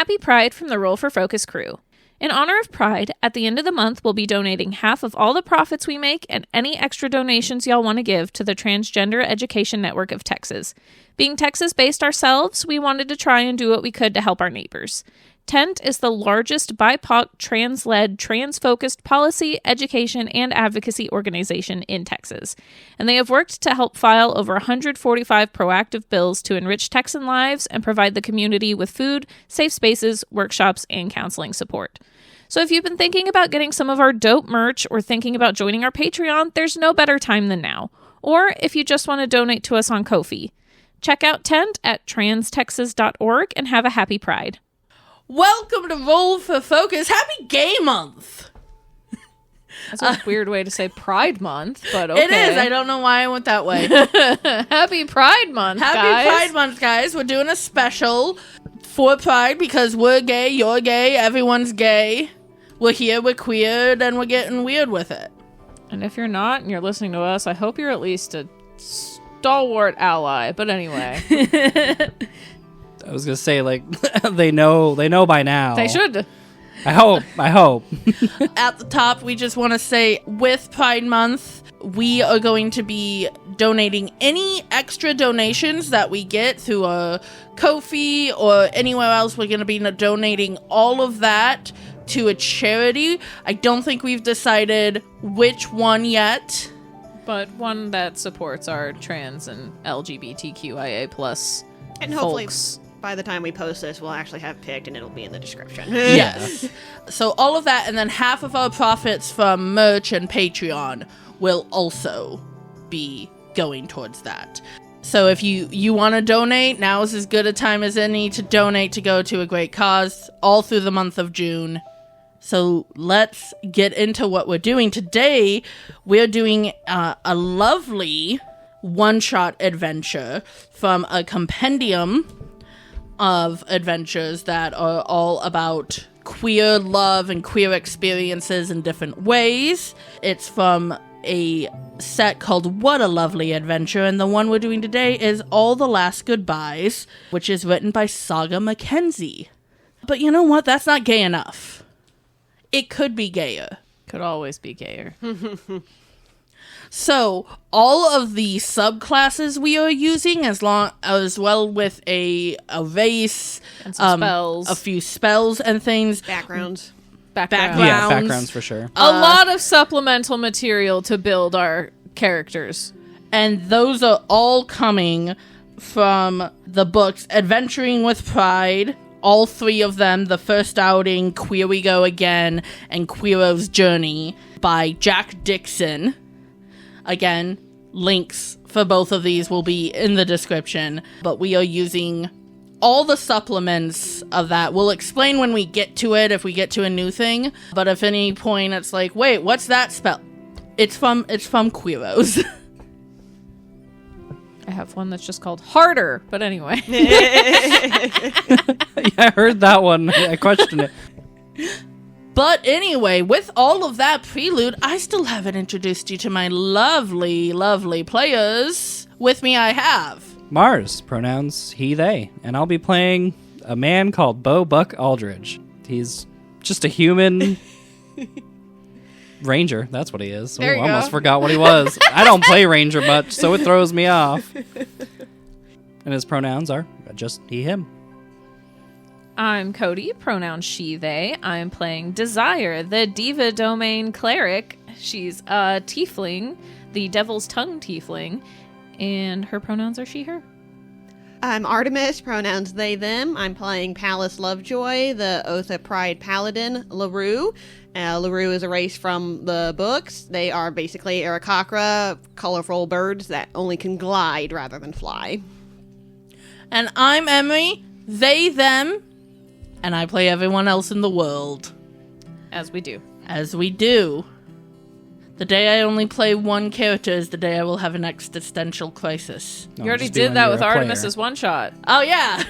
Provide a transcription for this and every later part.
Happy Pride from the Roll for Focus crew. In honor of Pride, at the end of the month, we'll be donating half of all the profits we make and any extra donations y'all want to give to the Transgender Education Network of Texas. Being Texas-based ourselves, we wanted to try and do what we could to help our neighbors. TENT is the largest BIPOC, trans-led, trans-focused policy, education, and advocacy organization in Texas. And they have worked to help file over 145 proactive bills to enrich Texan lives and provide the community with food, safe spaces, workshops, and counseling support. So if you've been thinking about getting some of our dope merch or thinking about joining our Patreon, there's no better time than now. Or if you just want to donate to us on Ko-fi. Check out TENT at transtexas.org and have a happy Pride. Welcome to Roll for Focus. Happy Gay Month. That's a weird way to say Pride Month, but okay. It is. I don't know why I went that way. Happy Pride Month, guys. Happy Pride Month, guys. We're doing a special for Pride because we're gay, you're gay, everyone's gay. We're here, we're queer, and we're getting weird with it. And if you're not and you're listening to us, I hope you're at least a stalwart ally. But anyway. I was gonna say, like, they know by now. They should. I hope. At the top, we just want to say, with Pride Month, we are going to be donating any extra donations that we get through a Ko-fi or anywhere else. We're going to be donating all of that to a charity. I don't think we've decided which one yet. But one that supports our trans and LGBTQIA plus and hopefully folks. By the time we post this, we'll actually have picked and it'll be in the description. Yes. So all of that, and then half of our profits from merch and Patreon will also be going towards that. So if you want to donate, now is as good a time as any to donate to go to a great cause all through the month of June. So let's get into what we're doing. Today, we're doing a lovely one-shot adventure from a compendium of adventures that are all about queer love and queer experiences in different ways. It's from a set called What a Lovely Adventure, and the one we're doing today is All the Last Goodbyes, which is written by Saga McKenzie. But you know what? That's not gay enough. It could be gayer. Could always be gayer. So, all of the subclasses we are using, as well with a race, and some spells. a few spells and things. Backgrounds. Yeah, backgrounds for sure. A lot of supplemental material to build our characters. And those are all coming from the books Adventuring with Pride, all three of them, The First Outing, Queer We Go Again, and Queero's Journey by Jack Dixon. Again, links for both of these will be in the description, but we are using all the supplements of that. We'll explain when we get to it, if we get to a new thing, but if any point it's like, wait, what's that spell? It's from Queero's. I have one that's just called Harder, but anyway. Yeah, I heard that one. I questioned it. But anyway, with all of that prelude, I still haven't introduced you to my lovely, lovely players. With me I have Mars, pronouns he, they, and I'll be playing a man called Bo Buck Aldridge. He's just a human ranger. That's what he is. There you I almost go. forgot what he was. I don't play ranger much, so it throws me off. And his pronouns are just he, him. I'm Cody, pronouns she, they. I'm playing Desire, the Diva Domain Cleric. She's a tiefling, the Devil's Tongue tiefling, and her pronouns are she, her. I'm Artemis, pronouns they, them. I'm playing Pallas Lovejoy, the Oath of Pride Paladin, LaRue. LaRue is a race from the books. They are basically Aarakocra, colorful birds that only can glide rather than fly. And I'm Emery, they, them, and I play everyone else in the world. As we do. As we do. The day I only play one character is the day I will have an existential crisis. You already did that with Artemis's one-shot. Oh, yeah.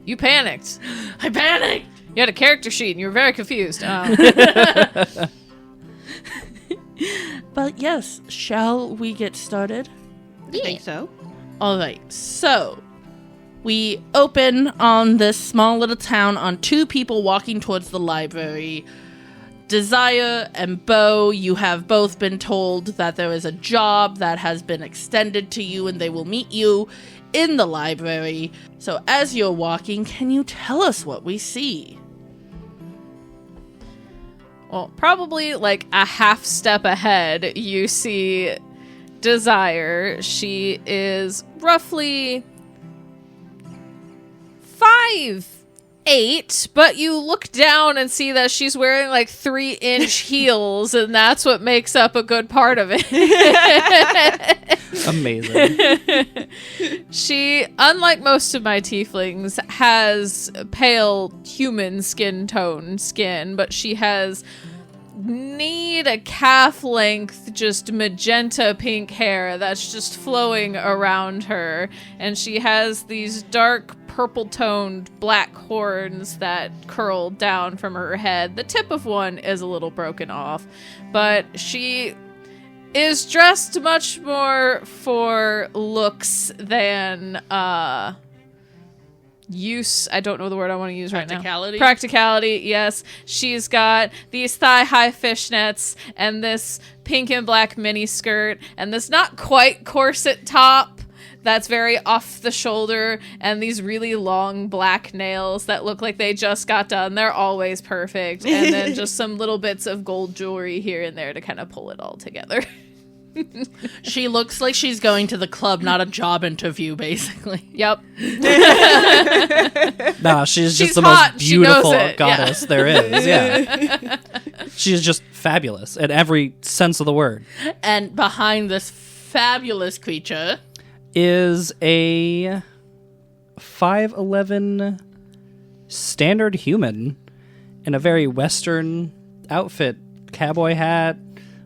You panicked. I panicked. You had a character sheet and you were very confused. But yes, shall we get started? I think so. All right, so We open on this small little town on two people walking towards the library. Desire and Beau, you have both been told that there is a job that has been extended to you and they will meet you in the library. So as you're walking, can you tell us what we see? Well, probably like a half step ahead, you see Desire. She is roughly 5'8", but you look down and see that she's wearing like 3-inch heels, and that's what makes up a good part of it. Amazing. She, unlike most of my tieflings, has pale human skin, but she has knee to calf length, just magenta pink hair that's just flowing around her, and she has these dark purple toned black horns that curl down from her head. The tip of one is a little broken off, but she is dressed much more for looks than use. I don't know the word I want to use right now. Practicality, yes. She's got these thigh-high fishnets and this pink and black mini skirt and this not quite corset top that's very off the shoulder, and these really long black nails that look like they just got done. They're always perfect. And then just some little bits of gold jewelry here and there to kind of pull it all together. She looks like she's going to the club, not a job interview, basically. Yep. Nah, she's just the hot. most beautiful She knows it. goddess there is. Yeah. She's just fabulous in every sense of the word. And behind this fabulous creature is a 5'11" standard human in a very Western outfit. Cowboy hat,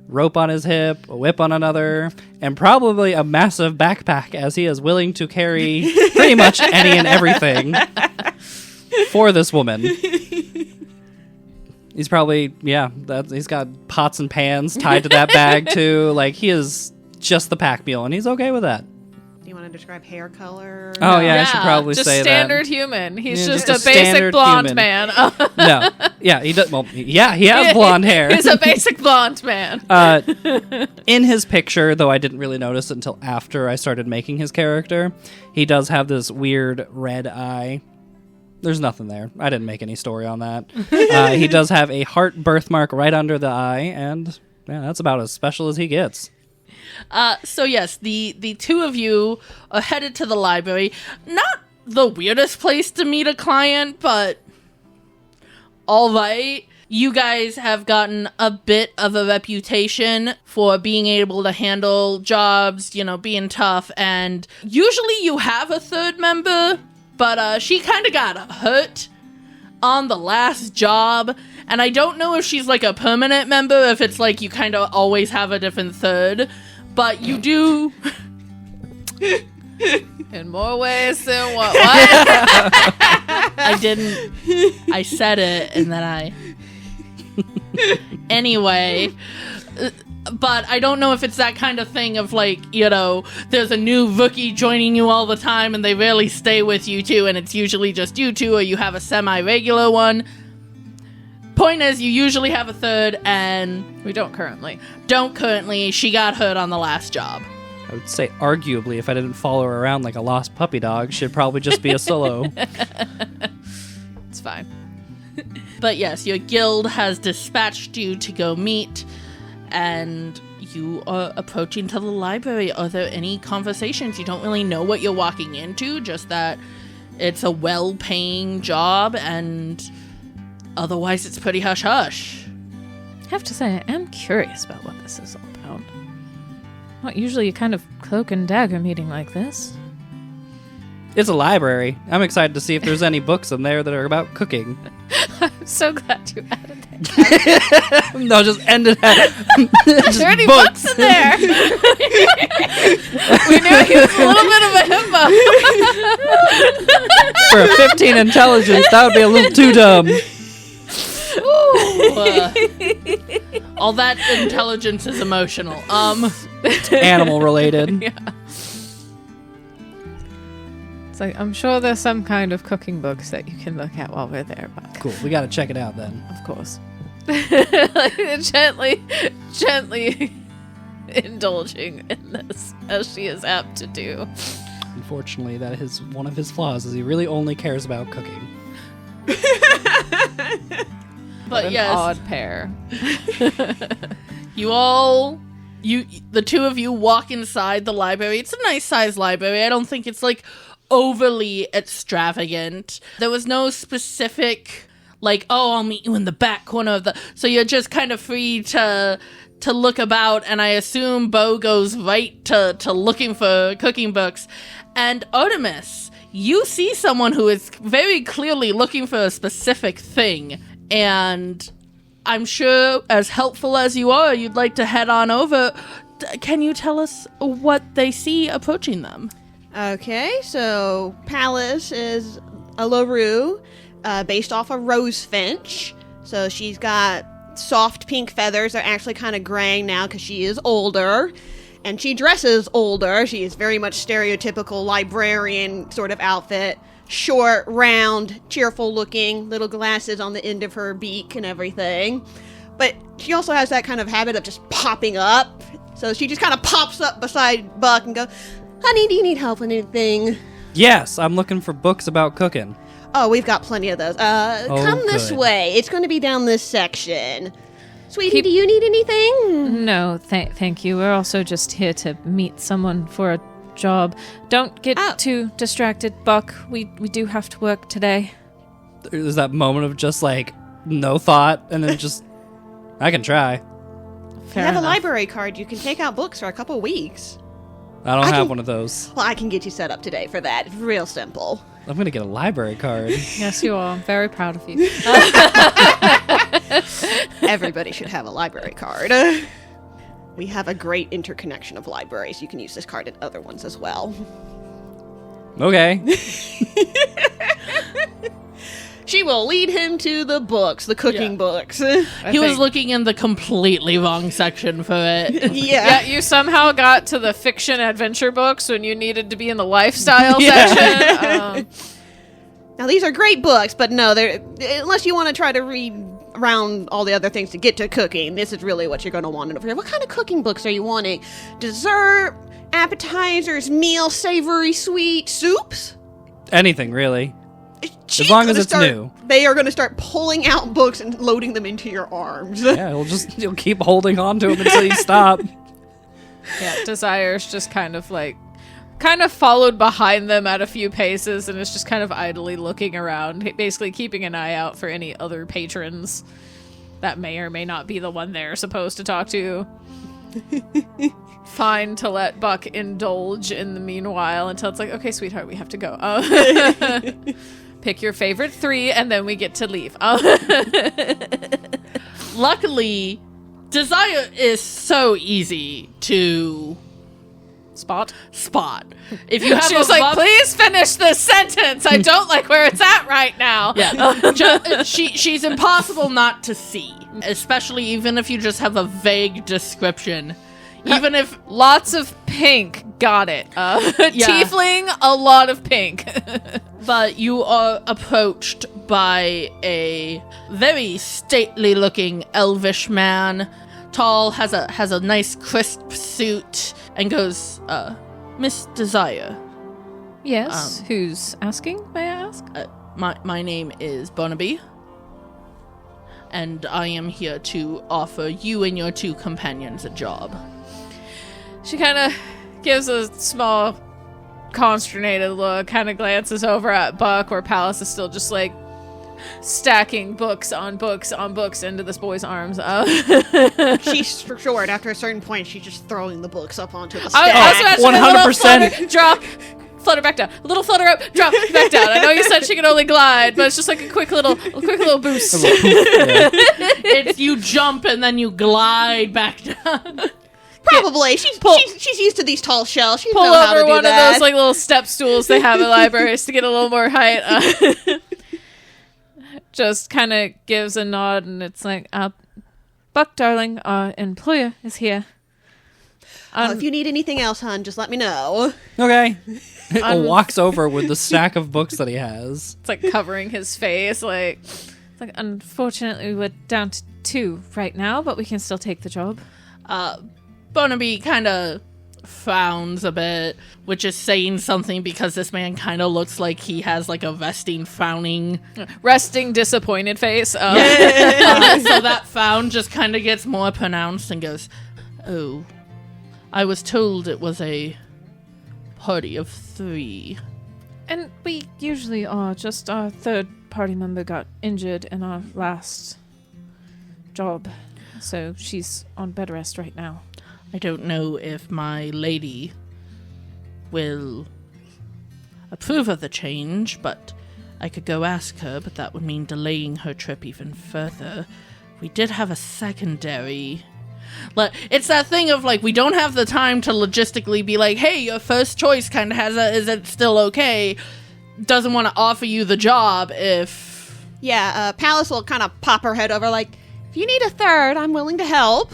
rope on his hip, a whip on another, and probably a massive backpack, as he is willing to carry pretty much any and everything for this woman. He's probably, he's got pots and pans tied to that bag too. Like, he is just the pack mule, and he's okay with that. Do you want to describe hair color? Oh, yeah, I should probably just say that. Just standard human. He's Yeah, just just a a basic standard blonde human. man. No. Yeah, he does. Well, yeah, he has blonde hair. He's a basic blonde man. In his picture, though I didn't really notice it until after I started making his character, he does have this weird red eye. There's nothing there. I didn't make any story on that. He does have a heart birthmark right under the eye, and that's about as special as he gets. So yes, the two of you are headed to the library. Not the weirdest place to meet a client, but all right. You guys have gotten a bit of a reputation for being able to handle jobs, being tough, and usually you have a third member, but she kind of got hurt on the last job, and I don't know if she's like a permanent member, if it's like you kind of always have a different third. But you do. In more ways than what? I didn't. I said it, and then I. Anyway. But I don't know if it's that kind of thing of like, there's a new rookie joining you all the time, and they rarely stay with you two, and it's usually just you two, or you have a semi-regular one. Point is, you usually have a third, and We don't currently. She got hurt on the last job. I would say, arguably, if I didn't follow her around like a lost puppy dog, she'd probably just be a solo. It's fine. But yes, your guild has dispatched you to go meet, and you are approaching to the library. Are there any conversations? You don't really know what you're walking into, just that it's a well-paying job, and otherwise it's pretty hush-hush. I have to say, I am curious about what this is all about. Not usually a kind of cloak and dagger meeting like this. It's a library. I'm excited to see if there's any books in there that are about cooking. I'm so glad you added that. No, just end it at Are there any books in there? We knew he was a little bit of a himbo. For a 15 intelligence, that would be a little too dumb. All that intelligence is emotional. Animal related. Yeah. It's like, I'm sure there's some kind of cooking books that you can look at while we're there, but Cool. We got to check it out then. of course. gently indulging in this, as she is apt to do. Unfortunately, that is one of his flaws, is he really only cares about cooking. But An yes, odd pair. the two of you walk inside the library. It's a nice sized library. I don't think it's like overly extravagant. There was no specific like, oh, I'll meet you in the back corner of the, so you're just kind of free to look about, and I assume Bo goes right to looking for cooking books. And Artemis, you see someone who is very clearly looking for a specific thing, and I'm sure, as helpful as you are, you'd like to head on over. Can you tell us what they see approaching them? Okay, so Pallas is a LaRue, based off a rose finch. So she's got soft pink feathers. They're actually kind of graying now because she is older. And she dresses older. She is very much stereotypical librarian sort of outfit. Short, round, cheerful looking, little glasses on the end of her beak and everything. But she also has that kind of habit of just popping up. So she just kind of pops up beside Buck and goes, honey, do you need help with anything? Yes, I'm looking for books about cooking. Oh, we've got plenty of those. Come this good. way. It's going to be down this section. Sweetie, do you need anything? No, thank you. We're also just here to meet someone for a job. Don't get too distracted, Buck. We do have to work today. There's that moment of just like no thought, and then just I can try. You have a library card. You can take out books for a couple weeks. I don't have one of those. Well, I can get you set up today for that. It's real simple. I'm gonna get a library card. Yes, you are. I'm very proud of you. Everybody should have a library card. We have a great interconnection of libraries. You can use this card in other ones as well. Okay. She will lead him to the books, the cooking books. He was looking in the completely wrong section for it. Yeah, you somehow got to the fiction adventure books when you needed to be in the lifestyle section. Now, these are great books, but no, they're unless you want to try to read around all the other things to get to cooking, this is really what you're going to want over here. What kind of cooking books are you wanting? Dessert, appetizers, meal, savory, sweet, soups? Anything really. She's As long as gonna it's start- new. They are going to start pulling out books and loading them into your arms. Yeah, you'll keep holding on to them until you stop. Yeah, Desire's just kind of followed behind them at a few paces and is just kind of idly looking around, basically keeping an eye out for any other patrons that may or may not be the one they're supposed to talk to. Fine to let Buck indulge in the meanwhile until it's like, okay, sweetheart, we have to go. Pick your favorite 3 and then we get to leave. Luckily, Desire is so easy to Spot. If you have She was like, please finish this sentence. I don't like where it's at right now. Yeah, she's impossible not to see, especially even if you just have a vague description. Even if Lots of pink. Got it. Tiefling, a lot of pink. but you are approached by a very stately looking elvish man, tall, has a nice crisp suit, and goes, Miss Desire. Yes. Who's asking, may I ask? My name is Barnaby, and I am here to offer you and your 2 companions a job. She kind of gives a small, consternated look, kind of glances over at Buck, where Pallas is still just like stacking books on books on books into this boy's arms. She's short. After a certain point, she's just throwing the books up onto the I stack. was imagining 100%. a little flutter, drop, flutter back down. A little flutter up, drop back down. I know you said she could only glide, but it's just like a quick little boost. It's you jump and then you glide back down. Probably. She's used to these tall shells. She Pull knows how to over do one that. of those like little step stools they have in libraries to get a little more height. Just kind of gives a nod, and it's like, Buck, darling, our employer is here. If you need anything else, hon, just let me know. Okay. walks over with the stack of books that he has. It's like covering his face. It's like, Unfortunately, we're down to 2 right now, but we can still take the job. Barnaby kind of frowns a bit, which is saying something because this man kind of looks like he has like a resting disappointed face. So that frown just kind of gets more pronounced and goes, "Oh, I was told it was a party of 3. And we usually are. Just our 3rd party member got injured in our last job, so she's on bed rest right now. I don't know if my lady will approve of the change, but I could go ask her, but that would mean delaying her trip even further. We did have a secondary... It's that thing of, like, we don't have the time to logistically be like, hey, your first choice kind of is it still okay? Doesn't want to offer you the job if... Yeah, Pallas will kind of pop her head over like, if you need a 3rd, I'm willing to help.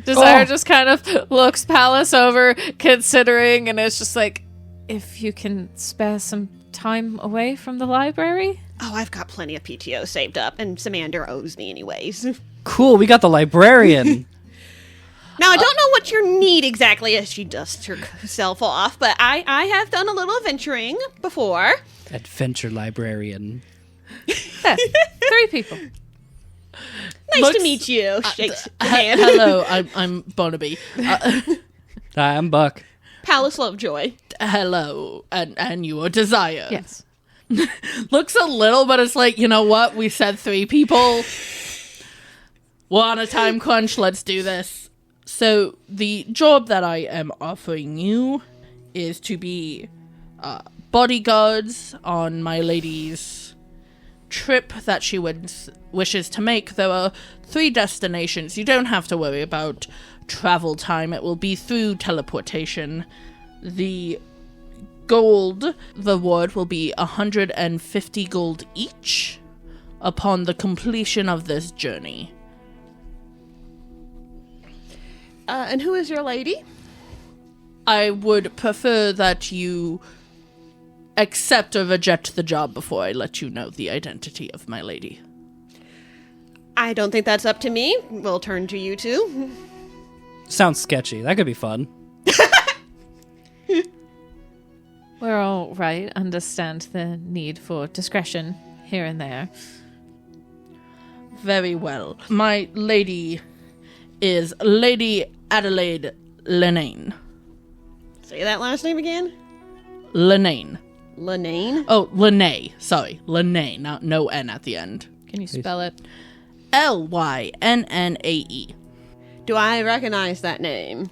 Desire just kind of looks Pallas over, considering, and it's just like, If you can spare some time away from the library? Oh, I've got plenty of PTO saved up, and Samander owes me anyways. Cool, we got the librarian. Now, I don't know what your need exactly is. She dusts herself off, but I have done a little adventuring before. Adventure librarian. 3 people. Nice to meet you. Shakes your hand. Hello, I'm Barnaby. Hi, I'm Buck. Pallas Lovejoy. Hello, and you are Desire. Yes. Looks a little, but it's like, you know what? We said 3 people. We're on a time crunch. Let's do this. So the job that I am offering you is to be bodyguards on my lady's trip that she wishes to make. There are 3 destinations. You don't have to worry about travel time. It will be through teleportation. The gold reward will be 150 gold each upon the completion of this journey. And who is your lady? I would prefer that you accept or reject the job before I let you know the identity of my lady. I don't think that's up to me. We'll turn to you two. Sounds sketchy. That could be fun. We're all right. Understand the need for discretion here and there. Very well. My lady is Lady Adelaide Lenane. Say that last name again? Lenane. Lenane? Oh, Lenay. Sorry. Lenay. No N at the end. Can you spell it? Lynnae. Do I recognize that name?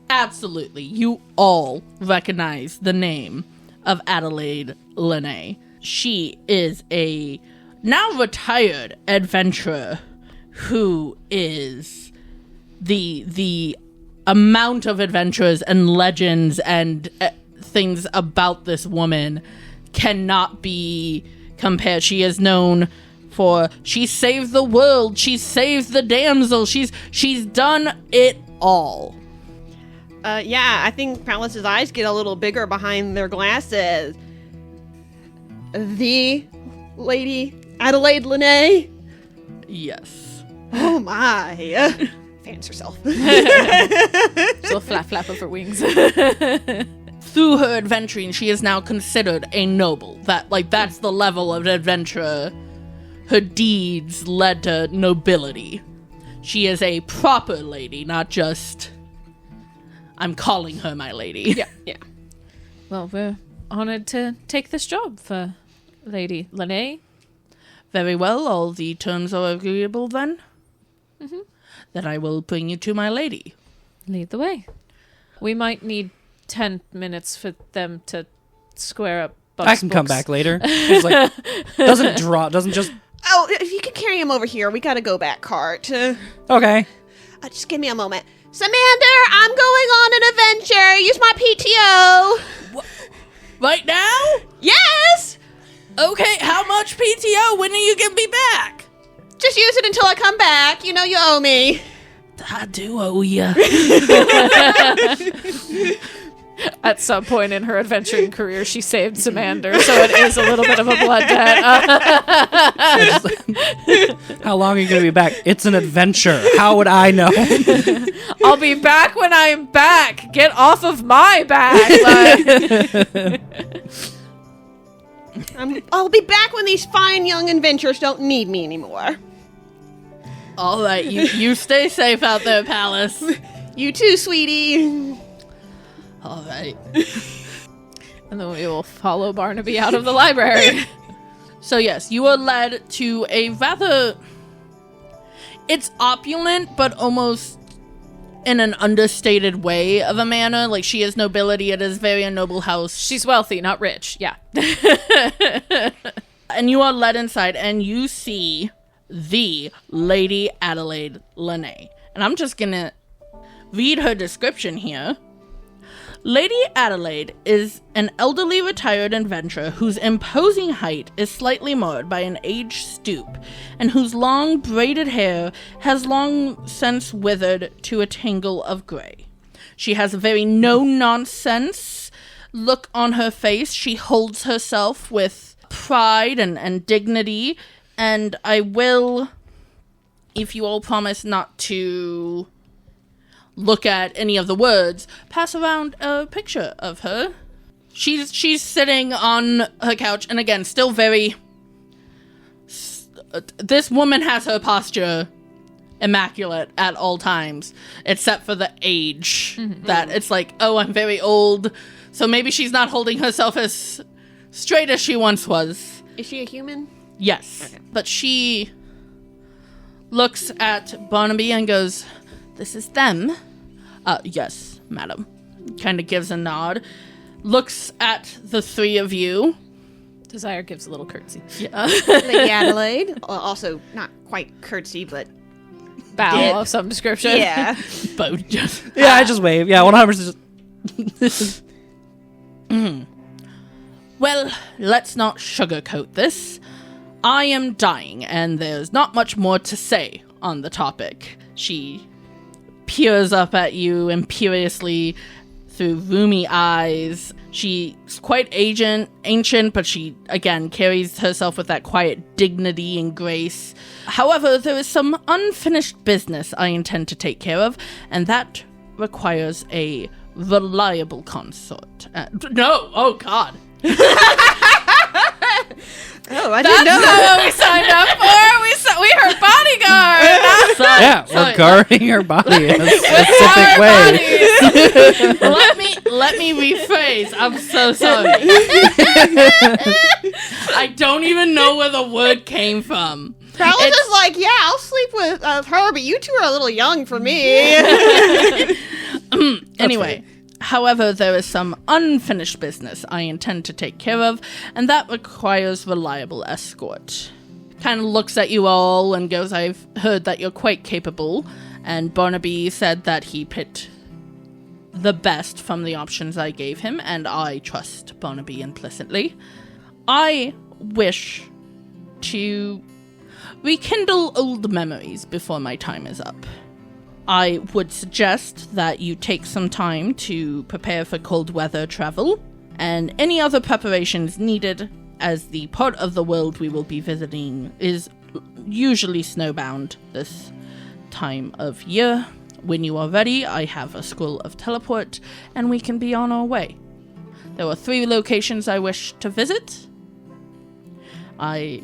Absolutely. You all recognize the name of Adelaide Lenay. She is a now retired adventurer who is the amount of adventures and legends and things about this woman cannot be compared. She is known for she saved the world, she saved the damsel, she's done it all. Yeah, I think Pallas's eyes get a little bigger behind their glasses. The Lady Adelaide Lenay? Yes. Oh my. Fans herself. she'll flap of her wings. Through her adventuring, she is now considered a noble. That's the level of adventurer. Her deeds led to nobility. She is a proper lady, not just... I'm calling her my lady. Yeah. Well, we're honored to take this job for Lady Lenay. Very well, all the terms are agreeable then? Mm-hmm. Then I will bring you to my lady. Lead the way. We might need 10 minutes for them to square up Buck's I can come books. back later. He's like, doesn't just... Oh, if you can carry him over here, we gotta go back cart. Okay. Just give me a moment. Samander, I'm going on an adventure. Use my PTO. Right now? Yes! Okay, how much PTO? When are you gonna be back? Just use it until I come back. You know you owe me. I do owe ya. At some point in her adventuring career, she saved Samander, so it is a little bit of a blood debt. How long are you going to be back? It's an adventure. How would I know? I'll be back when I'm back. Get off of my back. I'll be back when these fine young adventurers don't need me anymore. All right, you stay safe out there, Pallas. You too, sweetie. All right. And then we will follow Barnaby out of the library. So yes, you are led to a rather... It's opulent, but almost in an understated way of a manor. Like, she is nobility. It is very a noble house. She's wealthy, not rich. Yeah. And you are led inside, and you see the Lady Adelaide Lene. And I'm just gonna read her description here. Lady Adelaide is an elderly retired adventurer whose imposing height is slightly marred by an aged stoop, and whose long braided hair has long since withered to a tangle of gray. She has a very no-nonsense look on her face. She holds herself with pride and dignity, and I will, if you all promise not to look at any of the words, pass around a picture of her. She's sitting on her couch, and again, still very... This woman has her posture immaculate at all times, except for the age. That it's like, oh, I'm very old, so maybe she's not holding herself as straight as she once was. Is she a human? Yes. Okay. But she looks at Barnaby and goes, "This is them." Yes, madam. Kind of gives a nod. Looks at the three of you. Desire gives a little curtsy. Yeah. Lady Adelaide. Also, not quite curtsy, but... Bow of some description. Yeah. Both just... Yeah, I just wave. Yeah, 100%. Well, let's not sugarcoat this. I am dying, and there's not much more to say on the topic. She peers up at you imperiously through rheumy eyes. She's quite ancient, but she, again, carries herself with that quiet dignity and grace. However, there is some unfinished business I intend to take care of, and that requires a reliable consort. No! Oh, God. Oh, I didn't know That's not what we signed up for. We heard bodyguard. Yeah, we're guarding her body in a specific way. Let me rephrase. I'm so sorry. I don't even know where the word came from. Pallas is like, yeah, I'll sleep with her, but you two are a little young for me. Anyway. However, there is some unfinished business I intend to take care of, and that requires reliable escort. Kind of looks at you all and goes, I've heard that you're quite capable, and Barnaby said that he picked the best from the options I gave him, and I trust Barnaby implicitly. I wish to rekindle old memories before my time is up. I would suggest that you take some time to prepare for cold weather travel, and any other preparations needed, as the part of the world we will be visiting is usually snowbound this time of year. When you are ready, I have a scroll of teleport, and we can be on our way. There are 3 locations I wish to visit. I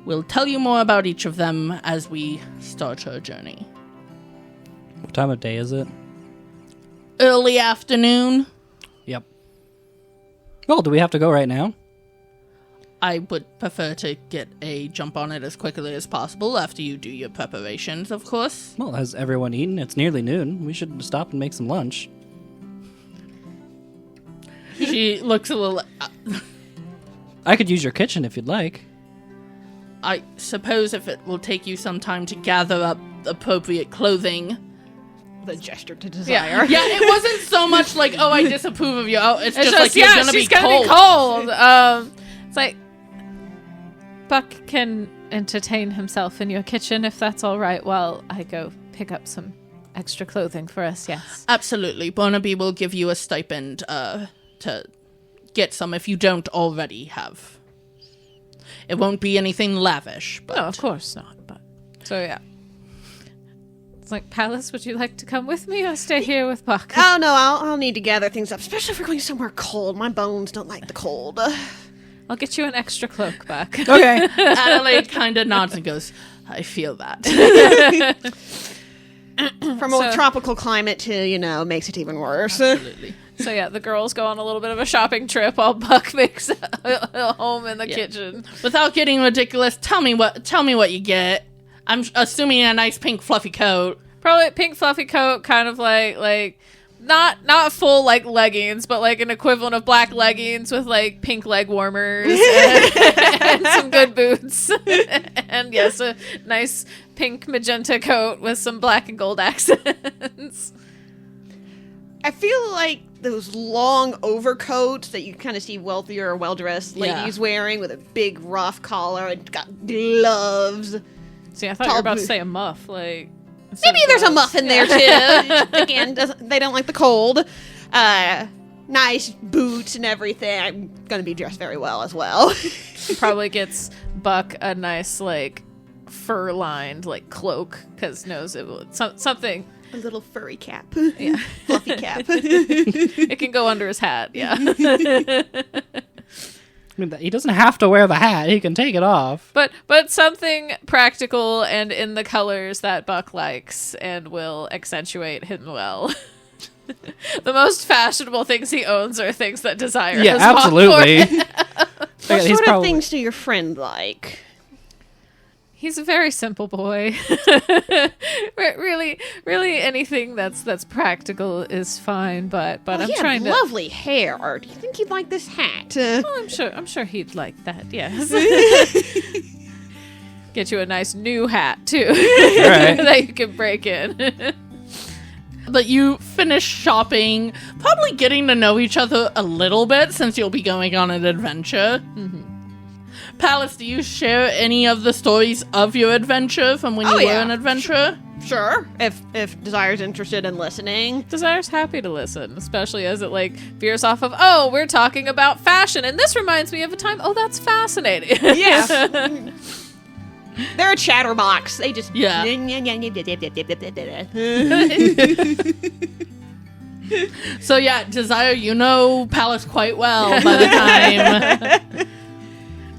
will tell you more about each of them as we start our journey. What time of day is it? Early afternoon. Yep. Well, do we have to go right now? I would prefer to get a jump on it as quickly as possible after you do your preparations, of course. Well, has everyone eaten? It's nearly noon. We should stop and make some lunch. She looks a little... I could use your kitchen if you'd like. I suppose if it will take you some time to gather up appropriate clothing... The gesture to Desire. Yeah, it wasn't so much like, oh, I disapprove of you. Oh, it's just like, yeah, you're gonna she's be cold. Gonna be cold. It's like, Buck can entertain himself in your kitchen if that's all right while I go pick up some extra clothing for us, yes. Absolutely. Barnaby will give you a stipend to get some if you don't already have. It won't be anything lavish, but... No, of course not, but... So, yeah. It's like, Pallas, would you like to come with me or stay here with Buck? Oh, no, I'll need to gather things up, especially if we're going somewhere cold. My bones don't like the cold. I'll get you an extra cloak back. Okay. Adelaide kind of nods and goes, I feel that. From a tropical climate to, makes it even worse. Absolutely. So yeah, the girls go on a little bit of a shopping trip while Buck makes a home in the kitchen. Without getting ridiculous, tell me what you get. I'm assuming a nice pink fluffy coat. Probably a pink fluffy coat, kind of like not full like leggings, but like an equivalent of black leggings with like pink leg warmers and some good boots. And yes, a nice pink magenta coat with some black and gold accents. I feel like those long overcoats that you kind of see wealthier or well-dressed ladies wearing with a big rough collar and got gloves. See, I thought you were about to say a muff, like... Maybe there's a muff in there, too. Again, they don't like the cold. Nice boots and everything. I'm going to be dressed very well as well. Probably gets Buck a nice, like, fur-lined, like, cloak, because knows it will... something... A little furry cap. Yeah. Fluffy cap. It can go under his hat, yeah. I mean, he doesn't have to wear the hat. He can take it off. But something practical and in the colors that Buck likes and will accentuate him well. The most fashionable things he owns are things that Desire has bought absolutely. for him. What sort of things do your friend like? He's a very simple boy. really anything that's practical is fine, but I'm trying to... lovely hair. Do you think he'd like this hat? Oh, I'm sure he'd like that, yes. Get you a nice new hat, too. Right. That you can break in. But you finish shopping, probably getting to know each other a little bit since you'll be going on an adventure. Mm-hmm. Pallas, do you share any of the stories of your adventure from when you were an adventurer? Sure. If Desire's interested in listening. Desire's happy to listen, especially as it like veers off of, oh, we're talking about fashion, and this reminds me of a time. Oh, that's fascinating. Yeah. They're a chatterbox. They just So yeah, Desire, you know Pallas quite well by the time.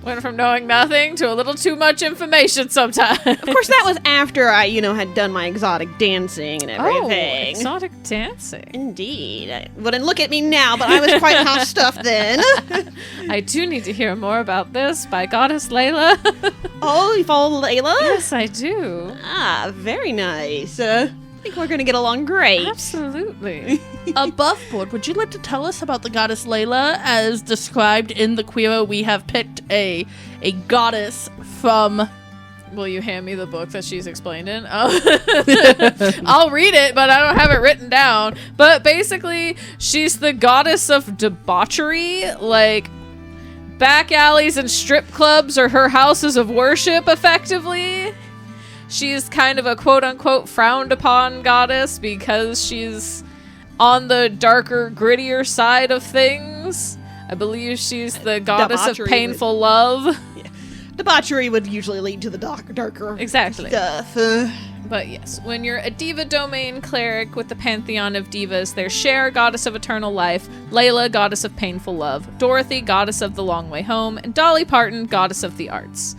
Went from knowing nothing to a little too much information sometimes. Of course, that was after I, had done my exotic dancing and everything. Oh, exotic dancing. Indeed. Wouldn't look at me now, but I was quite hot stuff then. I do need to hear more about this by Goddess Layla. Oh, you follow Layla? Yes, I do. Ah, very nice. I think we're going to get along great. Absolutely. Above board, would you like to tell us about the goddess Layla as described in the Queero? We have picked a goddess from... Will you hand me the book that she's explained in? Oh. I'll read it, but I don't have it written down. But basically, she's the goddess of debauchery. Like, back alleys and strip clubs are her houses of worship, effectively. She's kind of a quote-unquote frowned-upon goddess because she's on the darker, grittier side of things. I believe she's the goddess of painful love. Yeah. Debauchery would usually lead to the darker stuff. But yes, when you're a diva domain cleric with the pantheon of divas, there's Cher, goddess of eternal life, Layla, goddess of painful love, Dorothy, goddess of the long way home, and Dolly Parton, goddess of the arts.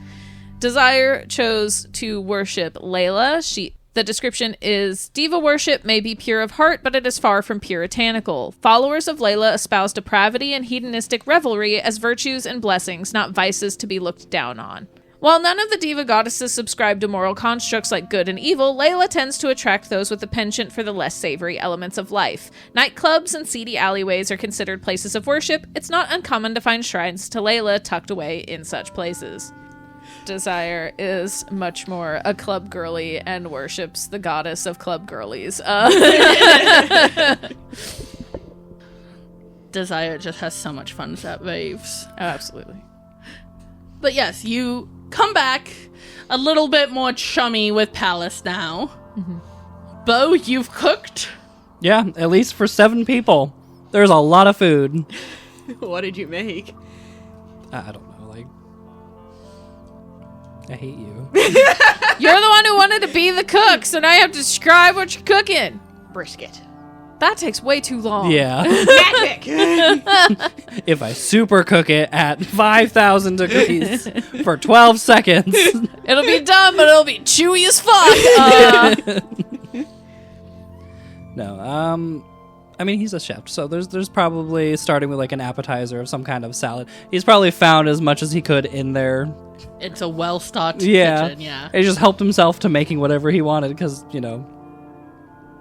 Desire chose to worship Layla. The description is, diva worship may be pure of heart, but it is far from puritanical. Followers of Layla espouse depravity and hedonistic revelry as virtues and blessings, not vices to be looked down on. While none of the diva goddesses subscribe to moral constructs like good and evil, Layla tends to attract those with a penchant for the less savory elements of life. Nightclubs and seedy alleyways are considered places of worship. It's not uncommon to find shrines to Layla tucked away in such places. Desire is much more a club girly and worships the goddess of club girlies. Desire just has so much fun at raves. Oh, absolutely. But yes, you come back a little bit more chummy with Pallas now. Mm-hmm. Bo, you've cooked? Yeah, at least for 7 people. There's a lot of food. What did you make? I don't know, like... I hate you. You're the one who wanted to be the cook, so now you have to describe what you're cooking. Brisket. That takes way too long. Yeah. Magic! If I super cook it at 5,000 degrees for 12 seconds. It'll be done, but it'll be chewy as fuck. No, I mean, he's a chef, so there's probably starting with like an appetizer of some kind of salad. He's probably found as much as he could in there. It's a well-stocked And kitchen, yeah. he just helped himself to making whatever he wanted because, you know,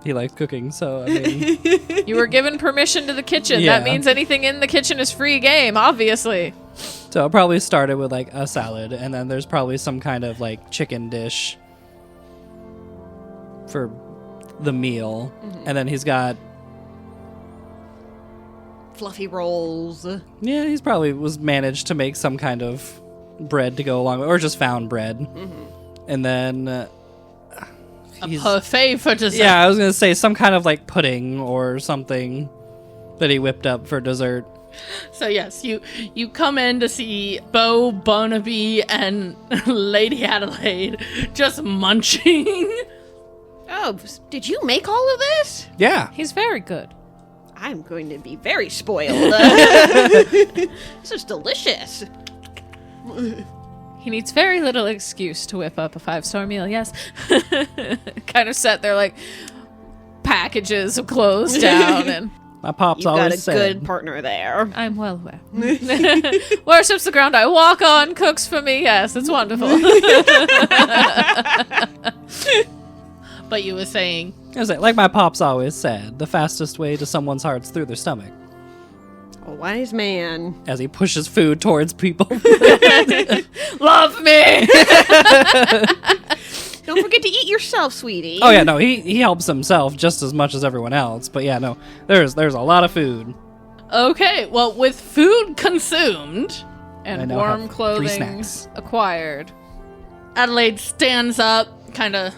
he liked cooking, so, I mean... You were given permission to the kitchen. Yeah. That means anything in the kitchen is free game, obviously. So it probably started with like a salad, and then there's probably some kind of like chicken dish for the meal. And then he's got... Fluffy rolls. Yeah, he's probably was managed to make some kind of bread to go along with, or just found bread. And then A parfait for dessert. yeah, I was gonna say some kind of like pudding or something that he whipped up for dessert. So yes, you come in to see Bo, Barnaby, and Lady Adelaide just munching. Oh, did you make all of this? Yeah, He's very good. I'm going to be very spoiled. This is delicious. He needs very little excuse to whip up a 5-star meal, yes. Kind of set their, like, packages of clothes down, and my pops You've got always a said. good partner there. I'm well aware. Worships the ground I walk on, cooks for me, yes, it's wonderful. But you were saying, I was like my pops always said, the fastest way to someone's heart's through their stomach. A wise man. As he pushes food towards people. Love me! Don't forget to eat yourself, sweetie. Oh yeah, no, he helps himself just as much as everyone else. But yeah, no, there's a lot of food. okay, well, with food consumed, I And now warm have 3 clothing snacks. acquired. Adelaide stands up, kind of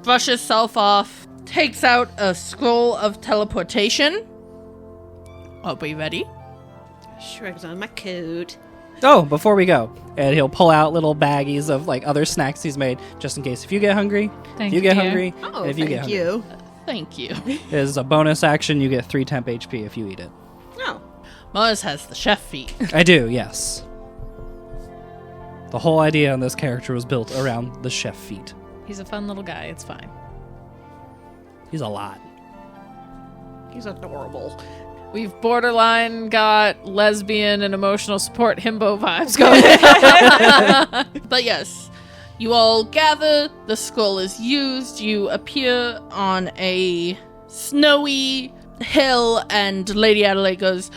brushes herself off, takes out a scroll of teleportation. Are we ready? Shrugs on my coat. Oh, before we go, and he'll pull out little baggies of like other snacks he's made, just in case if you get hungry, Thank if you get you. hungry, Oh, and if you get thank hungry. you. Thank you. As a bonus action, you get 3 temp HP if you eat it. Oh. Mars has the chef feat. I do, yes. The whole idea on this character was built around the chef feat. He's a fun little guy, it's fine. He's a lot. He's adorable. We've borderline got lesbian and emotional support himbo vibes going. But yes, you all gather, the scroll is used, you appear on a snowy hill, and Lady Adelaide goes,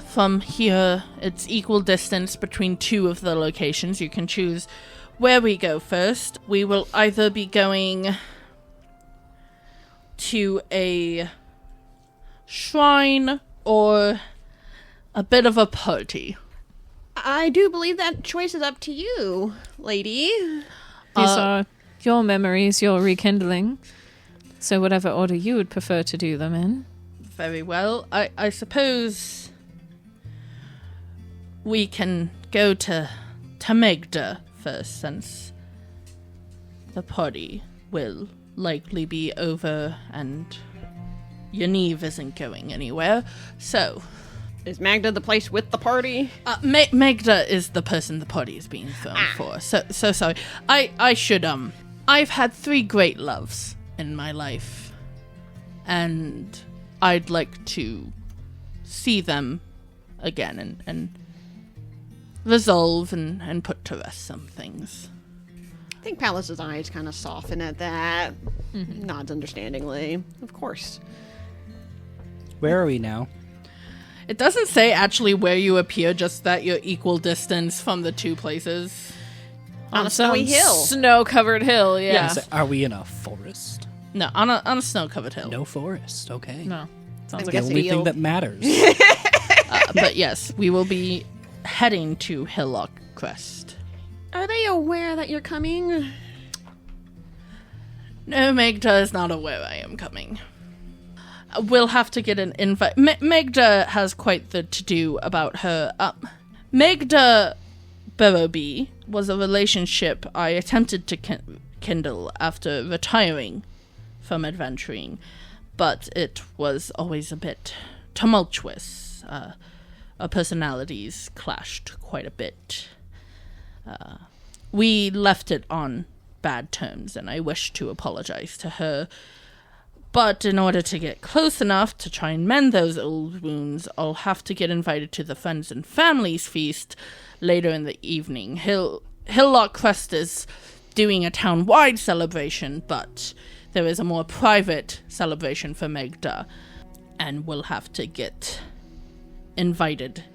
from here, it's equal distance between 2 of the locations. You can choose where we go first. We will either be going to a shrine or a bit of a party. I do believe that choice is up to you, lady. These are your memories, your rekindling. So whatever order you would prefer to do them in. Very well. I suppose we can go to Megda first, since the party will likely be over and Yaniv isn't going anywhere. So, Is Magda the place with the party? Megda is the person the party is being thrown for. So sorry. I should, I've had 3 great loves in my life, and I'd like to see them again and resolve and put to rest some things. I think Pallas's eyes kind of soften at that. Nods understandingly. Of course. Where are we now? It doesn't say actually where you appear, just that you're equal distance from the 2 places. On a snowy hill. Snow-covered hill, yeah. Yeah. So are we in a forest? No, on a snow-covered hill. No forest. Okay. No. Sounds I'm like The guessing only thing you'll- that matters. But yes, we will be heading to Hillock Crest. Are they aware that you're coming? No, Megda is not aware I am coming. We'll have to get an invite. Megda has quite the to-do about her. Megda Burrowby was a relationship I attempted to kindle after retiring from adventuring, but it was always a bit tumultuous. Our personalities clashed quite a bit. We left it on bad terms, and I wish to apologize to her. But in order to get close enough to try and mend those old wounds, I'll have to get invited to the Friends and Families feast later in the evening. Hillock Crest is doing a town-wide celebration, but there is a more private celebration for Megda, and we'll have to get invited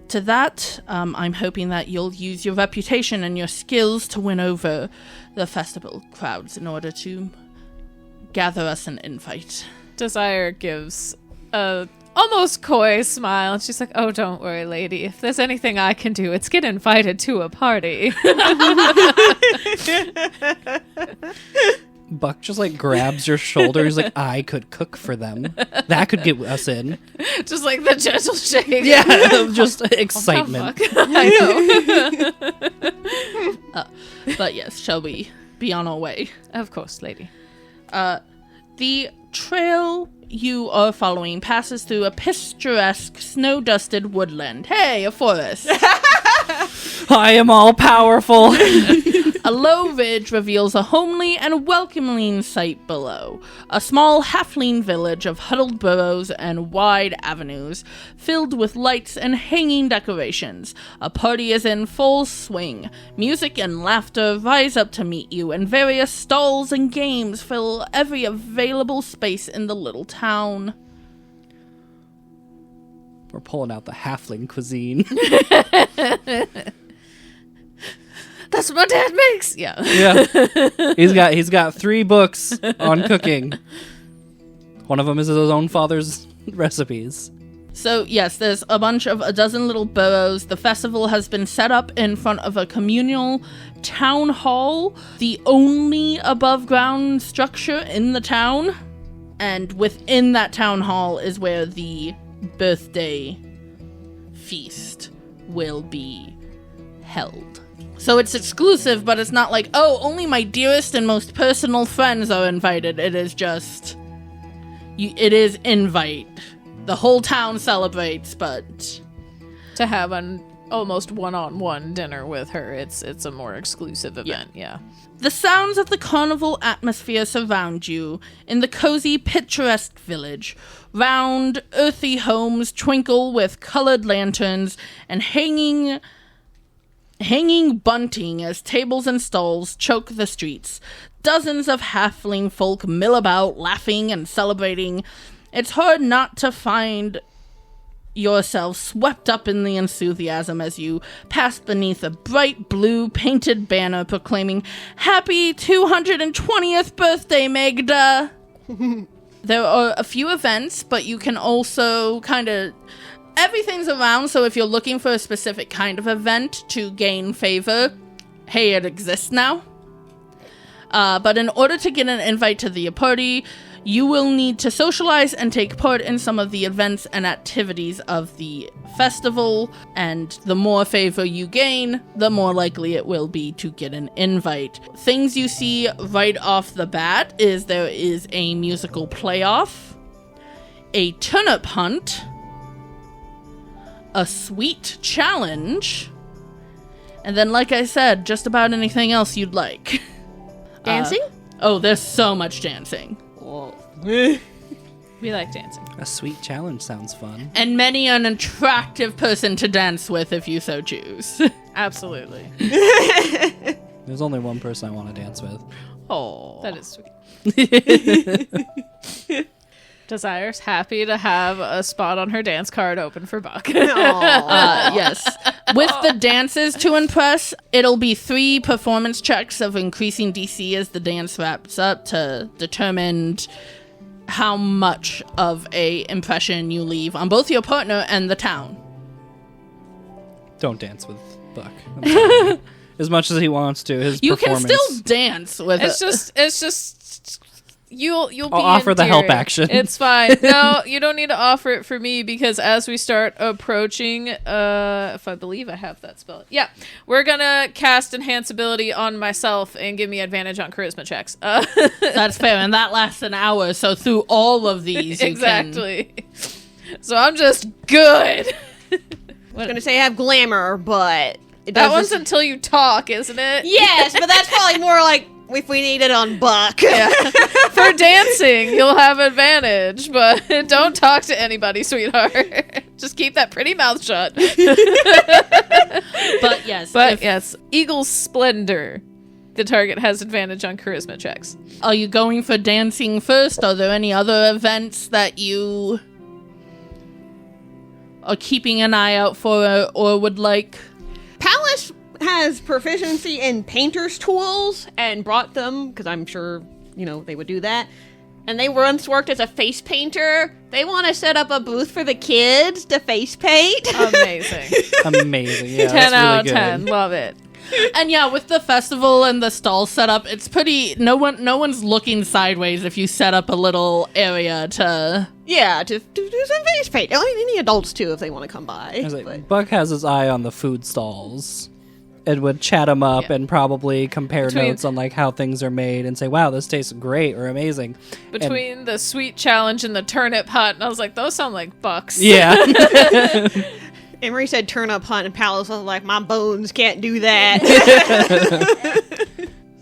to that. I'm hoping that you'll use your reputation and your skills to win over the festival crowds in order to gather us an invite. Desire gives a almost coy smile, and she's like, "Oh, don't worry, lady. If there's anything I can do, it's get invited to a party." Buck just like grabs your shoulder. He's like, I could cook for them. That could get us in. Just like the gentle shake. Yeah, just excitement. I know. But yes, shall we be on our way? Of course, lady. The trail you are following passes through a picturesque, snow-dusted woodland. Hey, a forest. I am all powerful. A low ridge reveals a homely and welcoming sight below. A small halfling village of huddled burrows and wide avenues, filled with lights and hanging decorations. A party is in full swing. Music and laughter rise up to meet you, and various stalls and games fill every available space in the little town. We're pulling out the halfling cuisine. That's what Dad makes. Yeah. Yeah. He's got 3 books on cooking. One of them is his own father's recipes. So, yes, there's a dozen little burrows. The festival has been set up in front of a communal town hall, the only above-ground structure in the town. And within that town hall is where the birthday feast will be held. So it's exclusive, but it's not like, oh, only my dearest and most personal friends are invited. It is just... it is invite. The whole town celebrates, but... To have an almost one-on-one dinner with her, it's a more exclusive event, yeah. The sounds of the carnival atmosphere surround you in the cozy, picturesque village. Round, earthy homes twinkle with colored lanterns and hanging bunting as tables and stalls choke the streets. Dozens of halfling folk mill about, laughing and celebrating. It's hard not to find yourself swept up in the enthusiasm as you pass beneath a bright blue painted banner proclaiming, "Happy 220th birthday, Megda!" There are a few events, but you can also everything's around, so if you're looking for a specific kind of event to gain favor, hey, it exists now. But in order to get an invite to the party, you will need to socialize and take part in some of the events and activities of the festival, and the more favor you gain, the more likely it will be to get an invite. Things you see right off the bat is there is a musical playoff, a turnip hunt, a sweet challenge, and then, like I said, just about anything else you'd like. Dancing? There's so much dancing. We like dancing. A sweet challenge sounds fun. And many an attractive person to dance with if you so choose. Absolutely. There's only one person I want to dance with. Oh, That is sweet. Desire's happy to have a spot on her dance card open for Buck. yes. With the dances to impress, it'll be 3 performance checks of increasing DC as the dance wraps up to determine how much of a impression you leave on both your partner and the town. Don't dance with Buck. I'm sorry. as much as he wants to. His You can performance. still dance with It's it. just you'll be I'll offer the help endearing. action. It's fine. No, you don't need to offer it for me because as we start approaching, if I believe I have that spell, yeah, we're gonna cast enhance ability on myself and give me advantage on charisma checks. That's fair, and that lasts an hour. So through all of these, you exactly. So I'm just good. I was going to say I have glamour, but... It That does one's this- until you talk, isn't it? Yes, but that's probably more like if we need it on Buck. For dancing, you'll have advantage, but don't talk to anybody, sweetheart. Just keep that pretty mouth shut. But yes, But yes, Eagle's Splendor. The target has advantage on charisma checks. are you going for dancing first? Are there any other events that you are keeping an eye out for or would like? Pallas has proficiency in painter's tools and brought them, because I'm sure, they would do that. And they once worked as a face painter. They want to set up a booth for the kids to face paint. Amazing. Amazing. Yeah, 10 that's out really of good. 10. Love it. And yeah, with the festival and the stall setup, it's pretty. No one's looking sideways if you set up a little area to. Yeah, to do some face paint. I mean, any adults, too, if they want to come by. I was like, But- Buck has his eye on the food stalls and would chat them up and probably compare Between- notes on like how things are made and say, wow, this tastes great or amazing. And- Between the sweet challenge and the turnip hunt, and I was like, those sound like bucks. yeah. Emery said turnip hunt, and Pallas was like, my bones can't do that.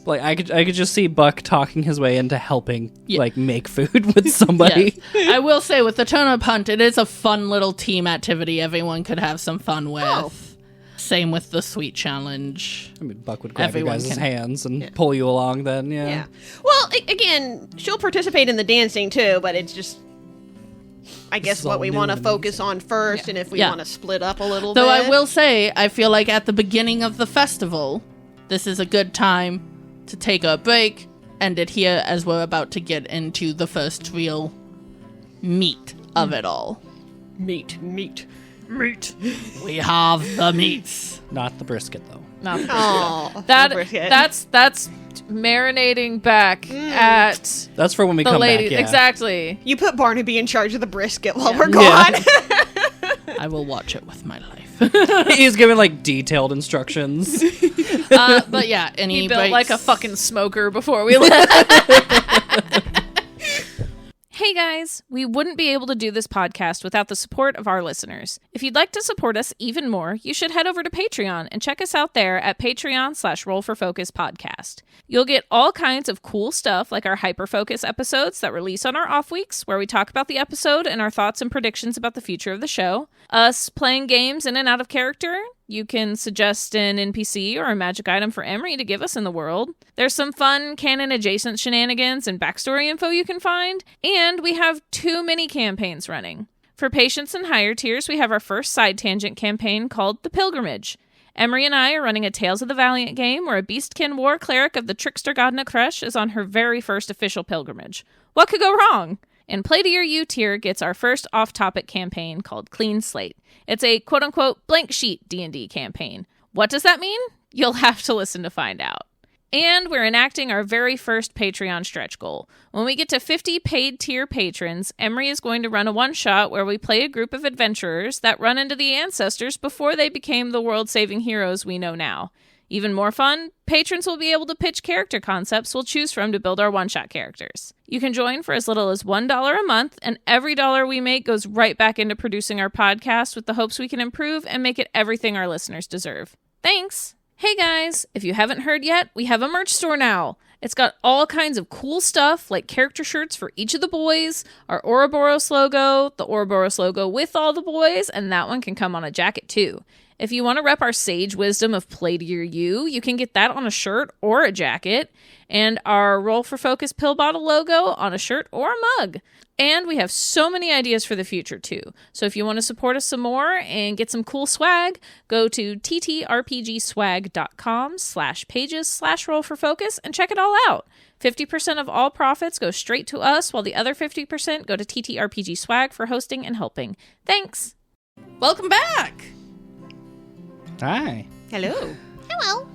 Like I could just see Buck talking his way into helping Yeah. like make food with somebody. Yes. I will say with the turnip hunt, it is a fun little team activity everyone could have some fun with. Oh. Same with the sweet challenge. I mean, Buck would grab Everyone you guys' can- hands and pull you along then, yeah. Yeah. Well, again, she'll participate in the dancing too, but it's just, I guess, is what all we new want to and focus on first, and if we Yeah. want to split up a little Though bit. I will say, I feel like at the beginning of the festival, this is a good time to take a break, end it here as we're about to get into the first real meat of it all. Meat. We have the meats. Not the brisket though. Not the Oh, that's marinating back at That's for when we the come lady. back. Yeah. Exactly. You put Barnaby in charge of the brisket while we're Yeah. gone. I will watch it with my life. He's giving like detailed instructions. But yeah, any He built breaks? like a fucking smoker before we left. Hey guys, we wouldn't be able to do this podcast without the support of our listeners. If you'd like to support us even more, you should head over to Patreon and check us out there at Patreon/RollForFocus podcast. You'll get all kinds of cool stuff like our hyper-focus episodes that release on our off weeks, where we talk about the episode and our thoughts and predictions about the future of the show. Us playing games in and out of character. You can suggest an NPC or a magic item for Emery to give us in the world. There's some fun canon-adjacent shenanigans and backstory info you can find. And we have 2 mini campaigns running. For patients and higher tiers, we have our first side tangent campaign called The Pilgrimage. Emery and I are running a Tales of the Valiant game where a beastkin war cleric of the trickster god Nakresh is on her very first official pilgrimage. What could go wrong? And Play to Your U tier gets our first off-topic campaign called Clean Slate. It's a quote-unquote blank sheet D&D campaign. What does that mean? You'll have to listen to find out. And we're enacting our very first Patreon stretch goal. When we get to 50 paid tier patrons, Emery is going to run a one-shot where we play a group of adventurers that run into the ancestors before they became the world-saving heroes we know now. Even more fun, patrons will be able to pitch character concepts we'll choose from to build our one-shot characters. You can join for as little as $1 a month, and every dollar we make goes right back into producing our podcast with the hopes we can improve and make it everything our listeners deserve. Thanks! Hey guys, if you haven't heard yet, we have a merch store now. It's got all kinds of cool stuff like character shirts for each of the boys, our Ouroboros logo, the Ouroboros logo with all the boys, and that one can come on a jacket too. If you want to rep our sage wisdom of Play to Your U, you can get that on a shirt or a jacket, and our Roll for Focus pill bottle logo on a shirt or a mug. And we have so many ideas for the future too. So if you want to support us some more and get some cool swag, go to ttrpgswag.com/pages/rollforfocus and check it all out. 50% of all profits go straight to us, while the other 50% go to TTRPG Swag for hosting and helping. Thanks! Welcome back. Hi. Hello. Hello.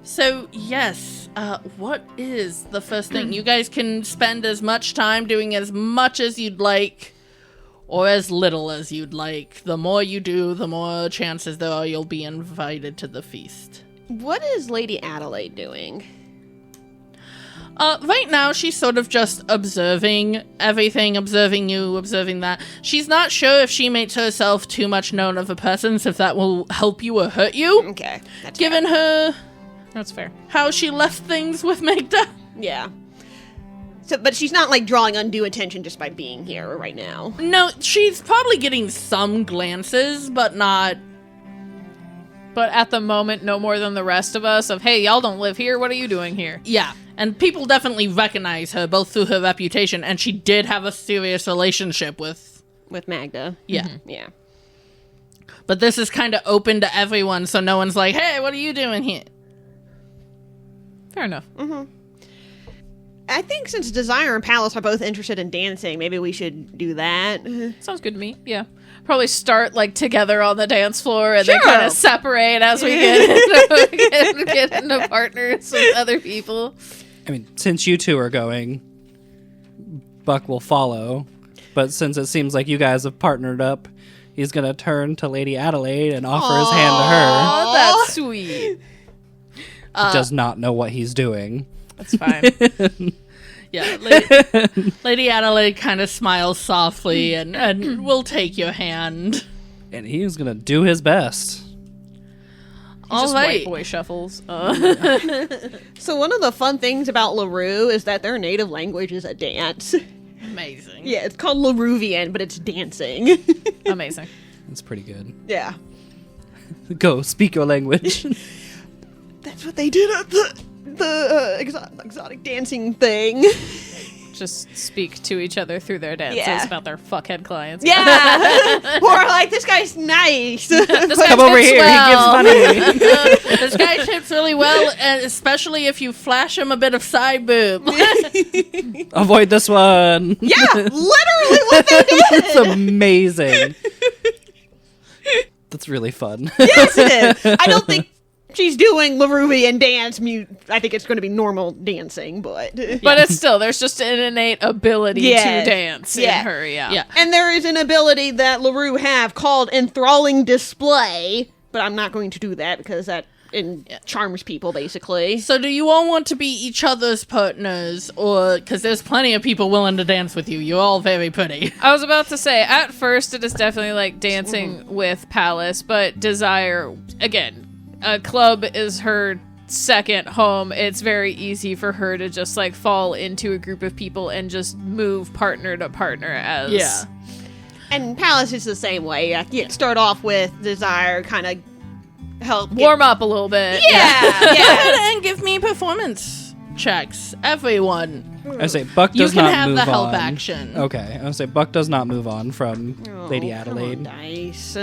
So, yes, what is the first thing? You guys can spend as much time doing as much as you'd like, or as little as you'd like. The more you do, the more chances there are you'll be invited to the feast. What is Lady Adelaide doing? Right now, she's sort of just observing everything, observing you, observing that. She's not sure if she makes herself too much known of a presence, if that will help you or hurt you. Okay. That's Given her That's fair. how she left things with Magda. Yeah. So, but she's not, like, drawing undue attention just by being here right now. No, she's probably getting some glances, but not... But at the moment, no more than the rest of us of, hey, y'all don't live here. What are you doing here? Yeah. And people definitely recognize her, both through her reputation, and she did have a serious relationship with... With Magda. Yeah. Yeah. But this is kind of open to everyone, so no one's like, hey, what are you doing here? Fair enough. I think since Desire and Pallas are both interested in dancing, maybe we should do that. Sounds good to me. Yeah. Probably start like together on the dance floor and then Sure. kind of separate as we get into partners with other people. I mean, since you two are going, Buck will follow. But since it seems like you guys have partnered up, he's going to turn to Lady Adelaide and offer his hand to her. Oh, that's sweet. He does not know what he's doing. That's fine. Yeah, Lady Adelaide kind of smiles softly and will take your hand. And he's going to do his best. All Just right. white boy shuffles. So one of the fun things about LaRue is that their native language is a dance. Amazing. Yeah, it's called LaRuvian, but it's dancing. Amazing. That's pretty good. Yeah. Go, speak your language. That's what they did at the exotic dancing thing. Just speak to each other through their dances Yeah. about their fuckhead clients. Yeah. Or like, this guy's nice. This guy Come over tips here, well. he gives money. This guy tips really well, and especially if you flash him a bit of side boob. Avoid this one. Yeah, literally what they did. It's amazing. That's really fun. Yes, it is. I don't think she's doing LaRuvian dance. I think it's going to be normal dancing, but But it's still, there's just an innate ability Yes. to dance Yeah. in her, yeah. Yeah. And there is an ability that LaRue have called enthralling display, but I'm not going to do that because that charms people, basically. So do you all want to be each other's partners, or because there's plenty of people willing to dance with you? You're all very pretty. I was about to say, at first it is definitely like dancing with Pallas, but Desire, again, a club is her second home. It's very easy for her to just like fall into a group of people and just move partner to partner as... Yeah. And Pallas is the same way. You start off with Desire, kind of help Warm up a little bit. Yeah, Go yeah. ahead and give me performance checks, everyone. I say Buck You does can not have move the help on. action. Okay, I say Buck does not move on from Lady Oh, Adelaide. come on, dice.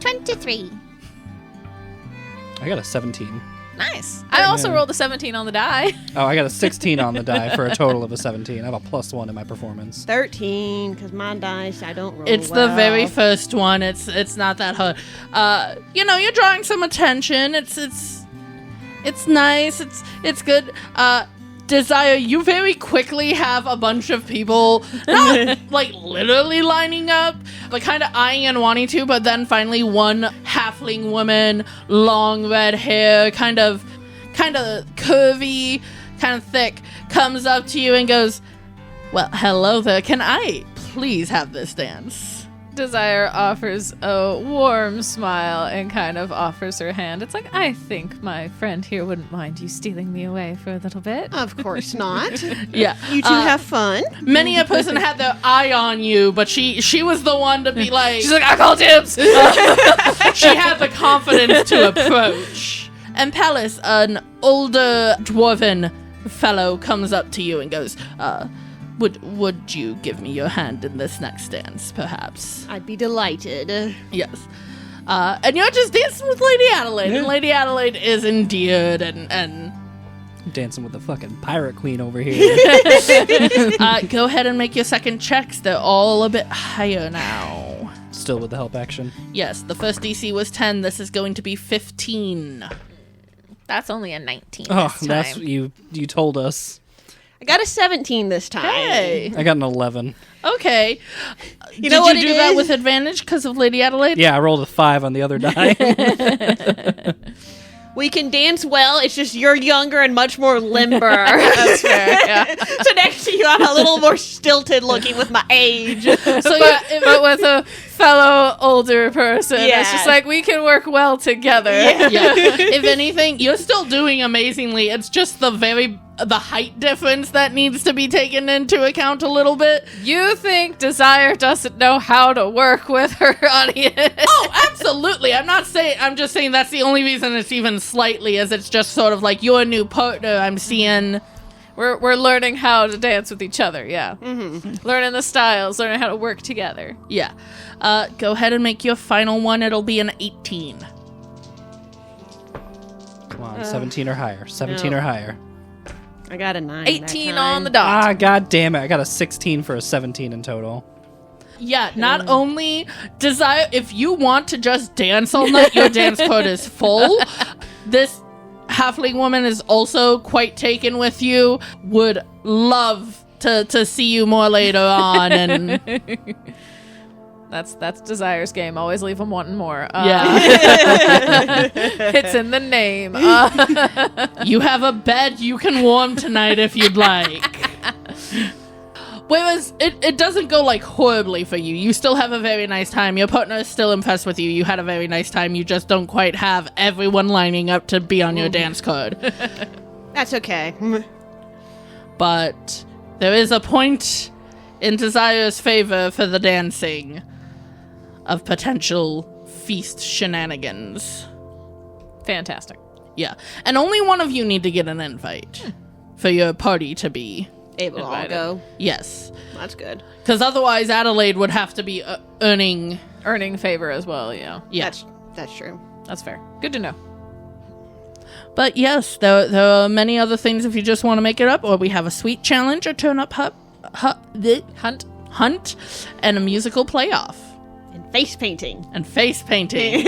23. I got a 17. Nice. I also rolled a 17 on the die. Oh, I got a 16 on the die for a total of a 17. I have a +1 in my performance. 13, because my dice, I don't roll It's well. the very first one. It's not that hard. You're drawing some attention. It's nice. It's good. Desire, you very quickly have a bunch of people, not like literally lining up, but kind of eyeing and wanting to, but then finally one halfling woman, long red hair, kind of curvy, kind of thick, comes up to you and goes, well, hello there. Can I please have this dance? Desire offers a warm smile and kind of offers her hand. It's like, I think my friend here wouldn't mind you stealing me away for a little bit. Of course not. Yeah. You two have fun. Many a person had their eye on you, but she was the one to be like, She's like, I call dibs! she had the confidence to approach. And Pallas, an older dwarven fellow, comes up to you and goes, would you give me your hand in this next dance, perhaps? I'd be delighted. Yes. And you're just dancing with Lady Adelaide, and Lady Adelaide is endeared and Dancing with the fucking pirate queen over here. go ahead and make your second checks. They're all a bit higher now. still with the help action. Yes, the first DC was 10. This is going to be 15. That's only a 19 Oh, this time. that's you told us. I got a 17 this time. Hey. I got an 11. Okay. You know what Did it you do that is? with advantage because of Lady Adelaide? Yeah, I rolled a 5 on the other die. We can dance well, it's just you're younger and much more limber. That's fair, yeah. So next to you, I'm a little more stilted looking with my age. So But with a fellow older person, Yeah. it's just like, we can work well together. yeah. If anything, you're still doing amazingly. It's just the height difference that needs to be taken into account a little bit. You think Desire doesn't know how to work with her audience? Oh, absolutely. I'm just saying that's the only reason it's even slightly, as it's just sort of like you're a new partner. I'm seeing. We're learning how to dance with each other, yeah. Mm-hmm. Learning the styles, learning how to work together. Yeah. Go ahead and make your final one. It'll be an 18. Come on, 17 or higher. 17 No. or higher. I got a 9. 18 on the dot. Ah, god damn it. I got a 16 for a 17 in total. Yeah, not only Desire, if you want to just dance all night, your dance code is full. This halfling woman is also quite taken with you. Would love to see you more later on. And That's Desire's game. Always leave them wanting more. yeah, It's in the name. you have a bed you can warm tonight if you'd like. Whereas it doesn't go like horribly for you. You still have a very nice time. Your partner is still impressed with you. You had a very nice time. You just don't quite have everyone lining up to be on your dance card. That's okay. But there is a point in Desire's favor for the dancing of potential feast shenanigans. Fantastic. Yeah. And only one of you need to get an invite for your party to be. Able to all Invited. go. Yes. That's good. Because otherwise Adelaide would have to be earning. Earning favor as well, yeah. Yeah. That's true. That's fair. Good to know. But yes, there are many other things if you just want to make it up. Or we have a sweet challenge, a turn-up hunt, and a musical playoff. And face painting. And face painting.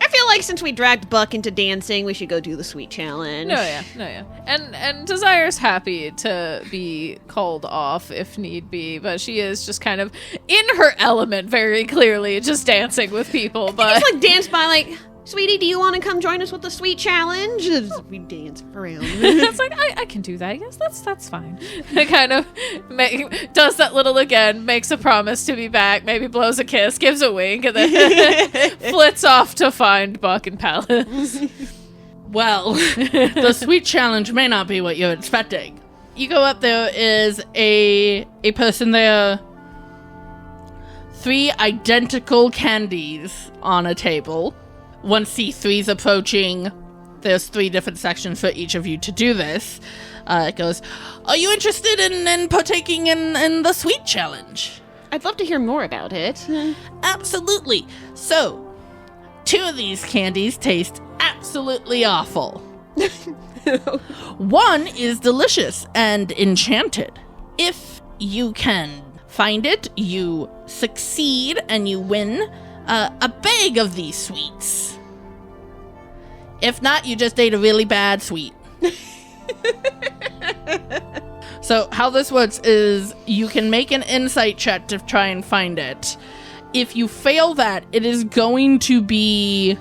I feel like since we dragged Buck into dancing, we should go do the sweet challenge. No, yeah. And Desire's happy to be called off if need be, but she is just kind of in her element very clearly, just dancing with people. But Just like dance by like, sweetie, do you want to come join us with the sweet challenge? We dance around. it's like I can do that. Yes, that's fine. It kind of does that little again, makes a promise to be back, maybe blows a kiss, gives a wink, and then flits off to find Buck and Pallas. Well, the sweet challenge may not be what you're expecting. You go up, there is a person there, 3 identical candies on a table. Once C3's approaching, there's 3 different sections for each of you to do this. It goes, are you interested in partaking in the sweet challenge? I'd love to hear more about it. Absolutely. So, 2 of these candies taste absolutely awful. One is delicious and enchanted. If you can find it, you succeed and you win a bag of these sweets. If not, you just ate a really bad sweet. So how this works is you can make an insight check to try and find it. If you fail that, it is going to be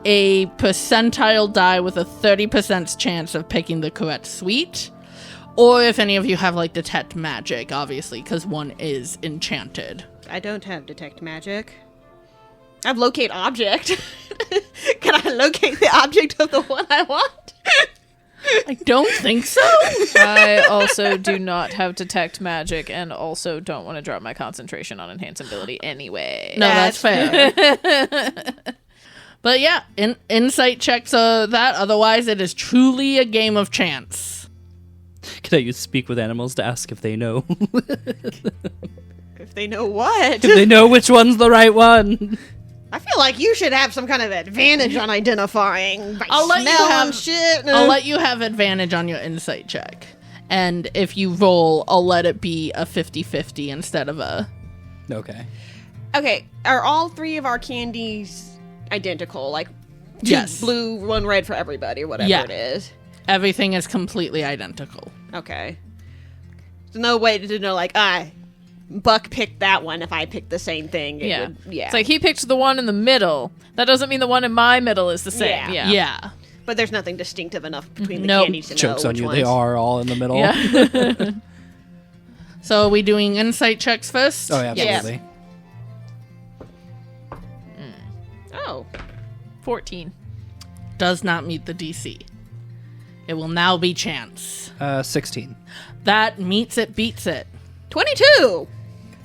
a percentile die with a 30% chance of picking the correct sweet. Or if any of you have like detect magic, obviously, because one is enchanted. I don't have detect magic. I have locate object. Can I locate the object of the one I want? I don't think so. I also do not have detect magic and also don't want to drop my concentration on enhance ability anyway. No, that's fair. But yeah, insight checks that. Otherwise, it is truly a game of chance. Could I use speak with animals to ask if they know? If they know what? If they know which one's the right one. I feel like you should have some kind of advantage on identifying by I'll let you smell have- and shit. I'll let you have advantage on your insight check. And if you roll, I'll let it be a 50-50 instead of a... Okay. Okay, are all 3 of our candies identical? Like, 2 Yes. blue, 1 red for everybody, or whatever Yeah. it is. Everything is completely identical. Okay. There's no way to know, like, Buck picked that one if I picked the same thing. Yeah. Yeah. It's like he picked the one in the middle. That doesn't mean the one in my middle is the same. Yeah. Yeah. Yeah. But there's nothing distinctive enough between the Nope. candies to Joke's know on which you. ones. They are all in the middle. Yeah. So are we doing insight checks first? Oh, yeah, absolutely. Oh. 14. Does not meet the DC. It will now be chance. 16. That meets it, beats it. 22!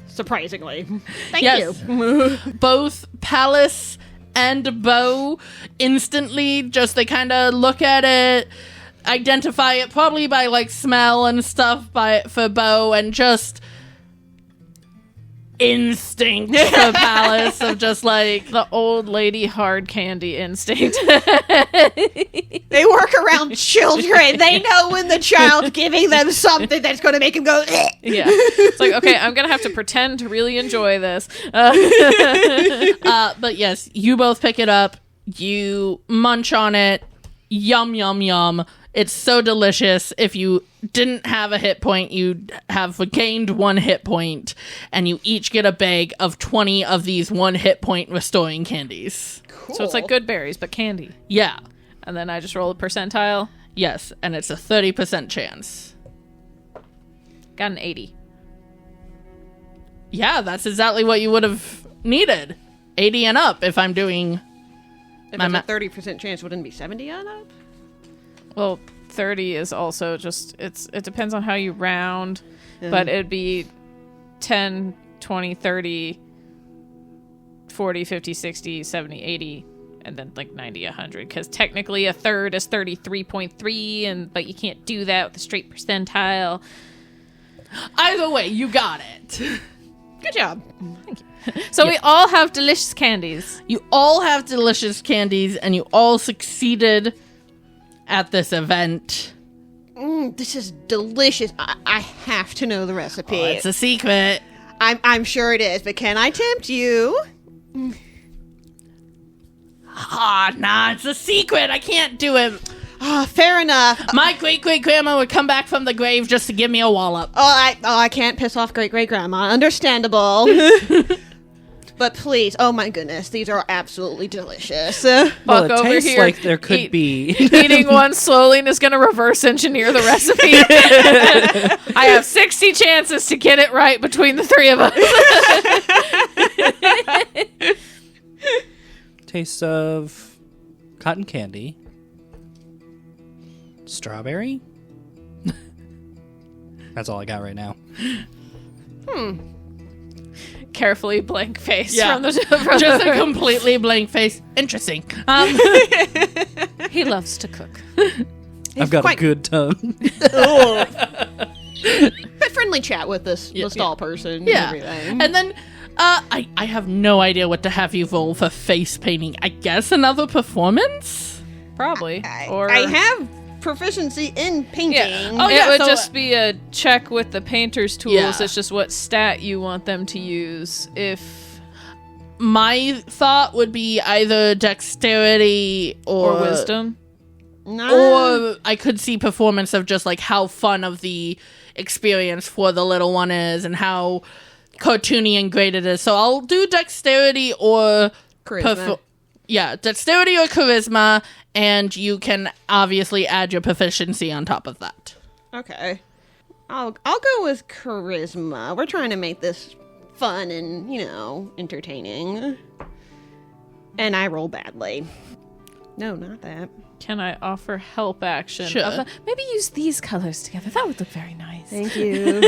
Surprisingly. Thank Yes. you. Both Pallas and Bo instantly just, they kind of look at it, identify it probably by like smell and stuff for Bo, and just instinct for Pallas of just like The old lady hard candy instinct. They work around children. They know when the child's giving them something that's going to make them go, "Ugh." Yeah. It's like, okay, I'm going to have to pretend to really enjoy this. but yes, you both pick it up, you munch on it, yum yum yum. It's so delicious. If you didn't have a hit point, you'd have gained 1 hit point, and you each get a bag of 20 of these 1 hit point restoring candies. Cool. So it's like good berries, but candy. Yeah. And then I just roll a percentile. Yes, and it's a 30% chance. Got an 80. Yeah, that's exactly what you would have needed. 80 and up if I'm doing... If My it's ma- a 30% chance, wouldn't it be 70 on up? Well, 30 is also just, it depends on how you round, but it'd be 10, 20, 30, 40, 50, 60, 70, 80, and then like 90, 100, because technically a third is 33.3, but you can't do that with a straight percentile. Either way, you got it. Good job. So we all have delicious candies. You all have delicious candies, and you all succeeded at this event. This is delicious. I have to know the recipe. Oh, it's a secret. I'm sure it is, but can I tempt you? Nah, it's a secret. I can't do it. Fair enough. My great-great-grandma would come back from the grave just to give me a wallop. I can't piss off great-great-grandma. Understandable. But please, oh my goodness, these are absolutely delicious. Well, Buck it over tastes here like there could be. eating one slowly and is going to reverse engineer the recipe. I have 60 chances to get it right between the 3 of us. Taste of cotton candy. Strawberry? That's all I got right now. Carefully blank face Yeah. from the Just a completely blank face. Interesting. He loves to cook. I've got quite- a good tongue. But friendly chat with this stall person. and Yeah. everything. And then I have no idea what to have you roll for face painting. I guess another performance? Probably. I have proficiency in painting. Yeah. Oh, yeah, it would so- just be a check with the painter's tools. Yeah. It's just what stat you want them to use. If My thought would be either dexterity or wisdom. Or I could see performance of just like how fun of the experience for the little one is and how cartoony and great it is. So I'll do dexterity or Charisma. dexterity or charisma, and you can obviously add your proficiency on top of that. Okay. I'll go with charisma. We're trying to make this fun and, entertaining. And I roll badly. No, not that. Can I offer help action? Sure. Maybe use these colors together. That would look very nice. Thank you.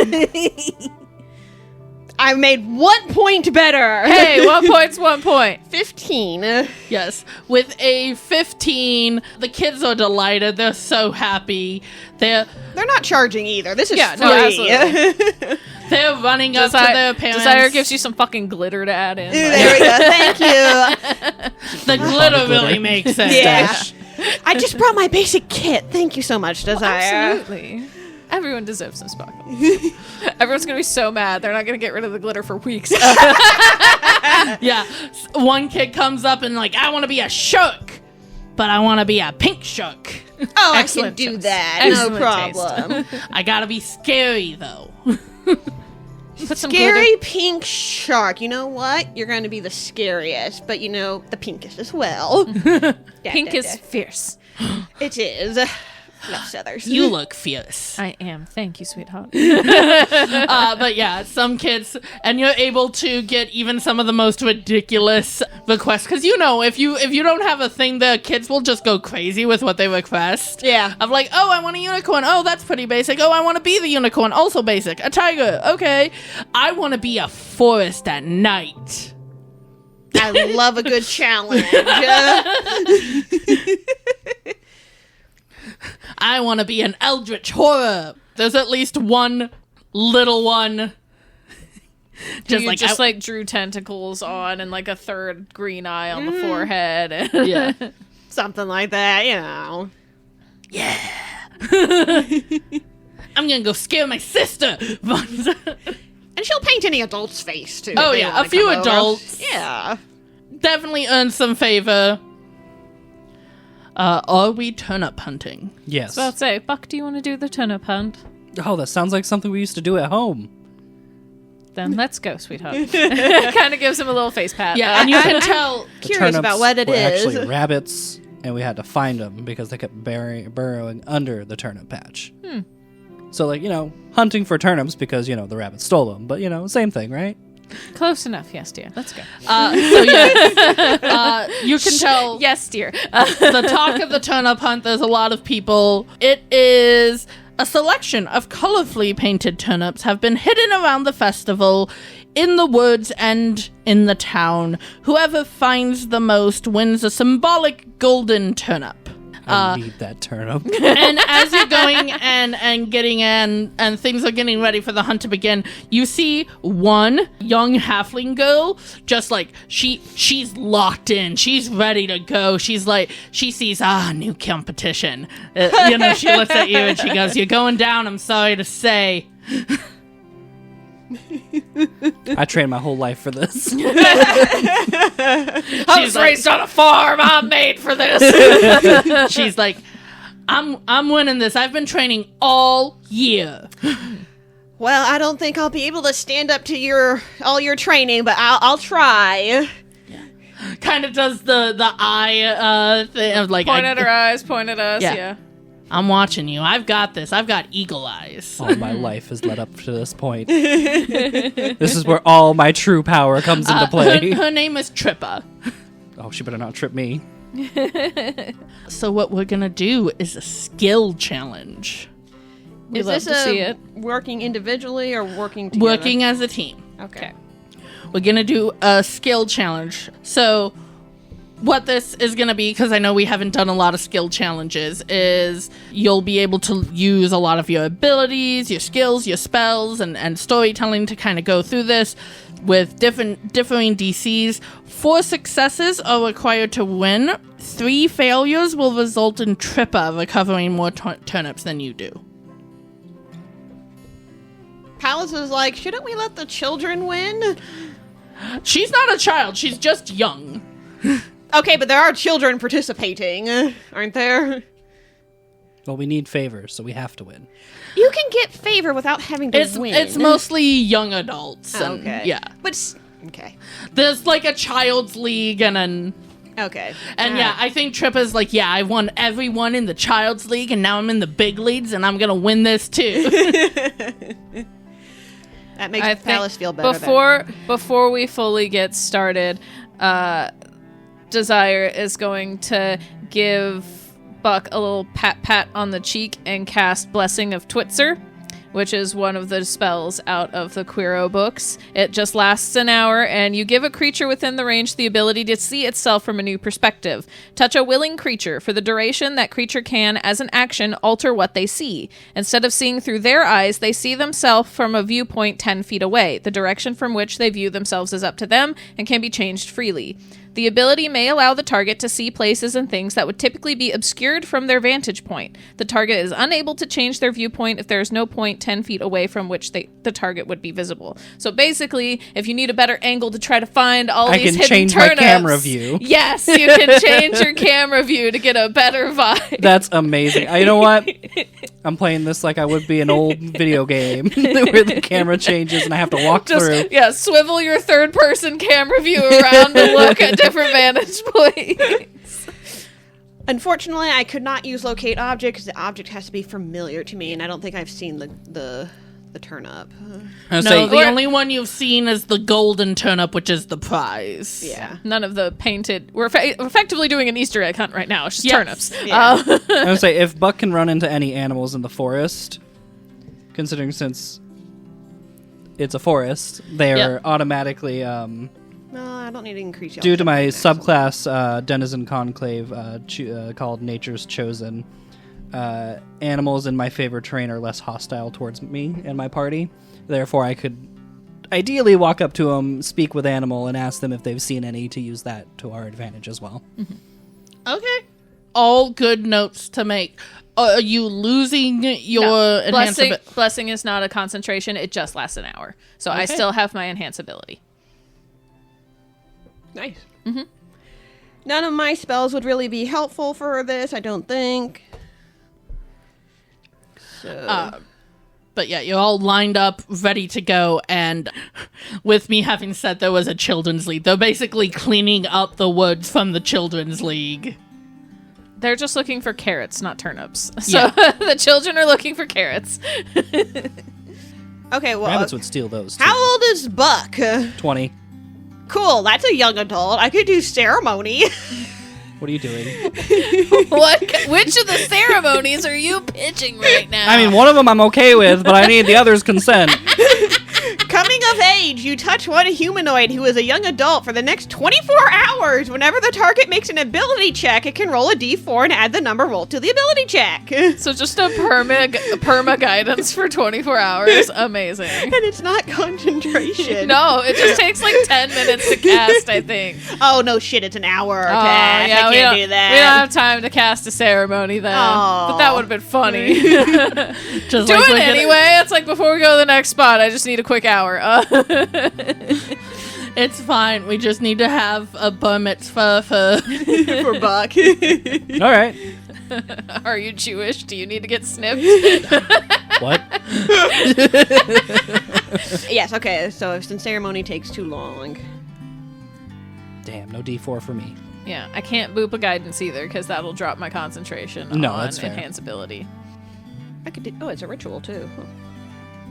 I made 1 point better. Hey, 1 point's 1 point. 15. Yes. With a 15, the kids are delighted. They're so happy. They're They're not charging either. This is Yeah, free. no, absolutely. they're running up to their parents. Desire gives you some fucking glitter to add in. There we go. Thank you. The glitter really makes it. Yeah. I just brought my basic kit. Thank you so much, Desire. Absolutely. Everyone deserves some sparkle. Everyone's going to be so mad. They're not going to get rid of the glitter for weeks. Yeah. One kid comes up and like, I want to be a shark, but I want to be a pink shark. Oh, Excellent I can do choice. that. Excellent No problem. I gotta be scary though. Put some Scary glitter. pink shark. You know what? You're going to be the scariest, but the pinkest as well. Pink is fierce. It is. Less others. You look fierce. I am. Thank you, sweetheart. But yeah, some kids, and you're able to get even some of the most ridiculous requests. Because if you don't have a thing, the kids will just go crazy with what they request. Yeah. Of like, oh, I want a unicorn. Oh, that's pretty basic. Oh, I want to be the unicorn. Also basic. A tiger. Okay. I want to be a forest at night. I love a good challenge. I want to be an eldritch horror. There's at least one little one. Just like drew tentacles on and like a third green eye on the forehead. Yeah. Something like that, I'm gonna go scare my sister. And she'll paint any adult's face, too. Oh, if they yeah, wanna a few come over. adults. Yeah. Definitely earned some favor. Are we turnip hunting? Yes. So I'll say, Buck, do you want to do the turnip hunt? Oh, that sounds like something we used to do at home. Then let's go, sweetheart. Kind of gives him a little face pat. Yeah, and you can tell. The Curious about turnips what it were is. actually rabbits, and we had to find them because they kept burrowing under the turnip patch. So, hunting for turnips because, the rabbits stole them. But, same thing, right? Close enough. Yes, dear. Let's go. So yes, you can tell. Yes, dear. The talk of the turnip hunt. There's a lot of people. It is a selection of colorfully painted turnips have been hidden around the festival, in the woods and in the town. Whoever finds the most wins a symbolic golden turnip. I need that turnip. And as you're going and getting in and things are getting ready for the hunt to begin, you see one young halfling girl just like she's locked in. She's ready to go. She's like, she sees new competition. She looks at you and she goes, "You're going down, I'm sorry to say." I trained my whole life for this. I was raised on a farm. I'm made for this. She's like, I'm winning this. I've been training all year. Well, I don't think I'll be able to stand up to all your training, but I'll try. Kind of does the eye thing of like, Point at her eyes, point at us. Yeah. Yeah. I'm watching you. I've got this. I've got eagle eyes. All my life has led up to this point. This is where all my true power comes into play. Her name is Trippa. Oh, she better not trip me. So what we're gonna do is a skill challenge. We Is love this to see it. working individually or working together? Working as a team. Okay. We're gonna do a skill challenge. So what this is going to be, because I know we haven't done a lot of skill challenges, is you'll be able to use a lot of your abilities, your skills, your spells, and storytelling to kind of go through this with differing DCs. 4 successes are required to win. 3 failures will result in Trippa recovering more turnips than you do. Pallas is like, shouldn't we let the children win? She's not a child. She's just young. Okay, but there are children participating, aren't there? Well, we need favors, so we have to win. You can get favor without having to win. It's mostly young adults. And, Okay. Yeah. But okay. There's like a child's league and an... Okay. And yeah, I think Trippa's like, yeah, I won everyone in the child's league, and now I'm in the big leagues, and I'm gonna win this too. That makes I Pallas think feel better. before we fully get started, Desire is going to give Buck a little pat on the cheek and cast Blessing of Twitzer, which is one of the spells out of the Quiro books. It just lasts an hour, and you give a creature within the range the ability to see itself from a new perspective. Touch a willing creature. For the duration, that creature can, as an action, alter what they see. Instead of seeing through their eyes, they see themselves from a viewpoint 10 feet away. The direction from which they view themselves is up to them and can be changed freely. The ability may allow the target to see places and things that would typically be obscured from their vantage point. The target is unable to change their viewpoint if there is no point 10 feet away from which the target would be visible. So basically, if you need a better angle to try to find all these hidden change turnips, my camera view. Yes, you can change your camera view to get a better vibe. That's amazing. You know what? I'm playing this like I would be an old video game where the camera changes and I have to walk through. Yeah, swivel your third-person camera view around to look at different vantage points. Unfortunately, I could not use locate object because the object has to be familiar to me, and I don't think I've seen the turnip. No, the only one you've seen is the golden turnip, which is the prize. Yeah. None of the painted... We're effectively doing an Easter egg hunt right now. It's just Yes. turnips. Yeah. I would say if Buck can run into any animals in the forest, considering since it's a forest, they are automatically... No, I don't need to increase y'all's due to my check points. subclass Denizen Conclave called Nature's Chosen, animals in my favorite terrain are less hostile towards me and my party. Therefore, I could ideally walk up to them, speak with animal, and ask them if they've seen any to use that to our advantage as well. Okay. All good notes to make. Are you losing your enhanceability? Blessing is not a concentration. It just lasts an hour. So I still have my enhanceability. Nice. Mm-hmm. None of my spells would really be helpful for this, I don't think. So... But yeah, you're all lined up, ready to go, and with me having said there was a children's league, they're basically cleaning up the woods from the children's league. They're just looking for carrots, not turnips. So the children are looking for carrots. Okay, well... Rabbits would steal those, too. How old is Buck? 20. Cool, that's a young adult. I could do ceremony. What are you doing? Which of the ceremonies are you pitching right now? I mean, one of them I'm okay with, but I need the other's consent. Coming of age, you touch one humanoid who is a young adult for the next 24 hours. Whenever the target makes an ability check, it can roll a d4 and add the number rolled to the ability check. So just a perma guidance for 24 hours. Amazing. And it's not concentration. No, it just takes like 10 minutes to cast, I think. Oh, no shit, it's an hour. Oh, Cass. yeah, I can't do that. We don't have time to cast a ceremony then. Oh. But that would have been funny. Just Do like it anyway. It's like before we go to the next spot, I just need a quick hour. It's fine. We just need to have a bar mitzvah For Buck. All right. Are you Jewish? Do you need to get snipped? What? Yes, okay, so since ceremony takes too long. Damn, no D4 for me. Yeah, I can't boop a guidance either because that'll drop my concentration No, on that's fair. enhanceability, I could do, oh, it's a ritual too. Huh.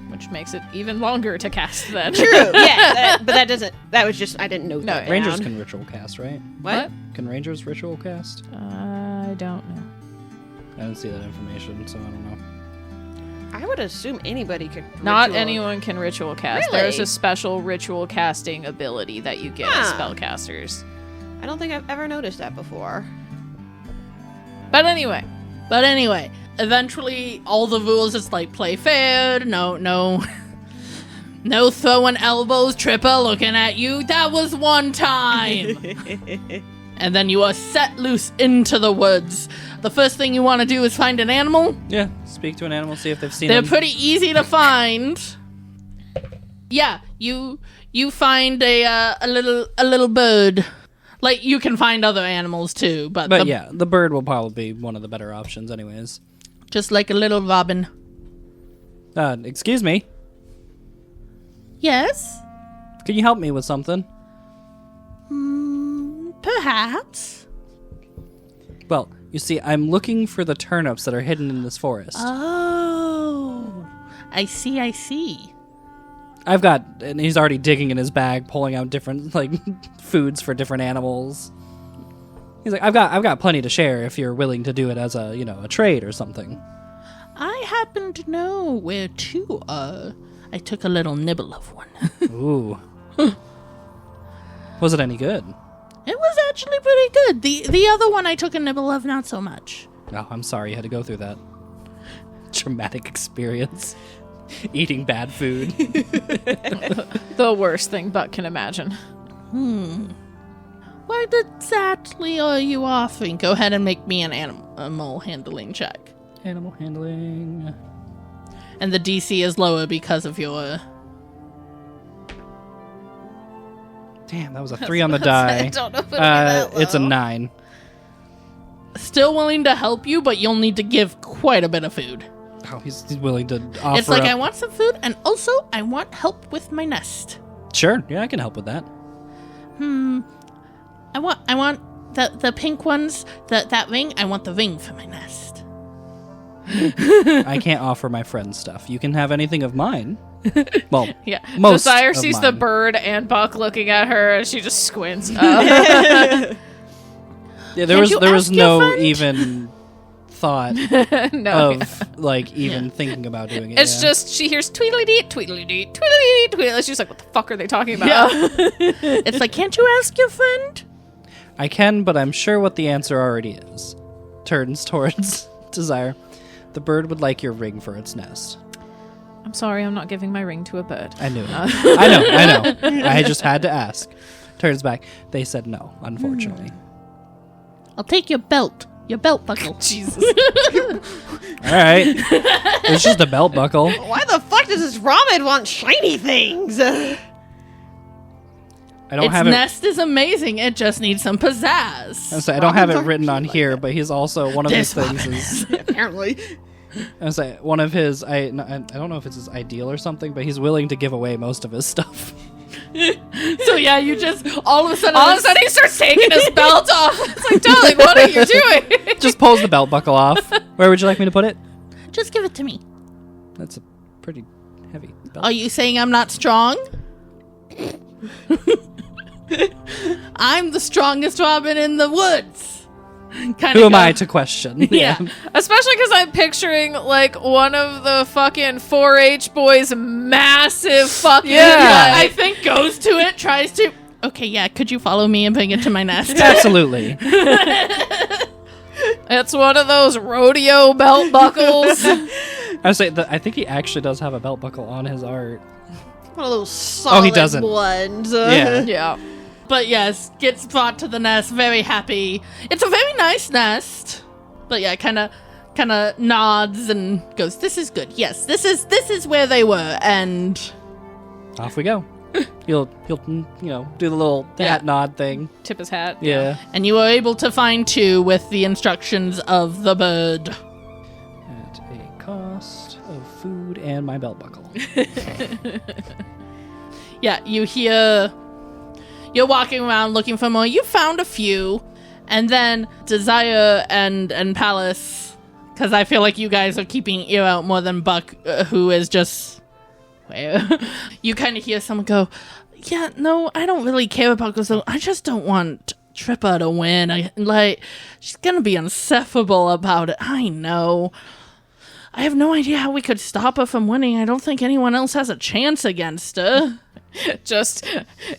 which makes it even longer to cast then. True, yeah, but that doesn't, that was just, I didn't know that. No, Rangers down. can ritual cast, right? What? Can Rangers ritual cast? I don't know. I didn't see that information, so I don't know. I would assume anybody could. Not ritual. anyone can ritual cast. Really? There's a special ritual casting ability that you get as spellcasters. I don't think I've ever noticed that before. But anyway, eventually all the rules is like play fair, no throwing elbows, Tripper looking at you. That was one time. And then you are set loose into the woods. The first thing you want to do is find an animal. Yeah, speak to an animal, see if they've seen They're them. pretty easy to find. Yeah, you find a little bird. Like, you can find other animals too, but yeah, the bird will probably be one of the better options anyways. just like a little robin. Excuse me. Yes, Can you help me with something? perhaps. Well, you see, I'm looking for the turnips that are hidden in this forest. Oh, I see. I've got, and he's already digging in his bag, pulling out different like foods for different animals. He's like, I've got plenty to share if you're willing to do it as a a trade or something. I happen to know where two are. I took a little nibble of one. Ooh. Was it any good? It was actually pretty good. The other one I took a nibble of, not so much. Oh, I'm sorry you had to go through that traumatic experience. Eating bad food. the worst thing Buck can imagine. What exactly are you offering? Go ahead and make me an animal handling check. Animal handling. And the DC is lower because of your... Damn, that was a 3 on the die. I don't know if it'll be that low. It's a 9. Still willing to help you, but you'll need to give quite a bit of food. Oh, he's willing to offer It's like, up. I want some food, and also, I want help with my nest. Sure, yeah, I can help with that. I want the pink ones, that ring. I want the ring for my nest. I can't offer my friend stuff. You can have anything of mine. Well, Yeah. most Desire of sees the mine. bird and Buck looking at her, and she just squints. Yeah, there Can't you was ask your no friend? even thought No. of like even thinking about doing it. It's yeah. just she hears tweedly-dee, tweedly-dee, tweedly-dee, tweedly. She's like, what the fuck are they talking about? It's like, can't you ask your friend? I can, but I'm sure what the answer already is. Turns towards Desire. The bird would like your ring for its nest. I'm sorry, I'm not giving my ring to a bird. I knew it. I know. I just had to ask. Turns back. They said no, unfortunately. I'll take your belt buckle. Jesus. All right. It's just a belt buckle. Why the fuck does this ramen want shiny things? I don't Its have it. nest is amazing. It just needs some pizzazz. I don't have it Ramens are written on like here, that. but he's also one of his This things is. Apparently. One of his. I don't know if it's his ideal or something, but he's willing to give away most of his stuff. So yeah, you just all of a sudden He starts taking his belt off. It's like, darling, what are you doing? Just pulls the belt buckle off. Where would you like me to put it? just give it to me. That's a pretty heavy belt. Are you saying I'm not strong? I'm the strongest robin in the woods. Who am I to question? Yeah. Especially because I'm picturing, like, one of the fucking 4-H boys' massive fucking... Yeah. I think goes to it, tries to... Okay, yeah, could you follow me and bring it to my nest? Absolutely. It's one of those rodeo belt buckles. I say that I think he actually does have a belt buckle on his art. One of those solid doesn't. ones. Yeah. Yeah. But yes, gets brought to the nest, very happy. It's a very nice nest. But yeah, kind of nods and goes, "This is good. Yes, this is where they were." And Off we go. He'll do the little hat nod thing. Tip his hat. Yeah. you were able to find 2 with the instructions of the bird. At a cost of food and my belt buckle. Yeah, you hear... You're walking around looking for more. You found a few. And then Desire and Pallas, because I feel like you guys are keeping ear out more than Buck, who is just... Where? You kind of hear someone go, "Yeah, no, I don't really care about Gazelle. I just don't want Trippa to win. She's going to be insufferable about it. I know. I have no idea how we could stop her from winning. I don't think anyone else has a chance against her." Just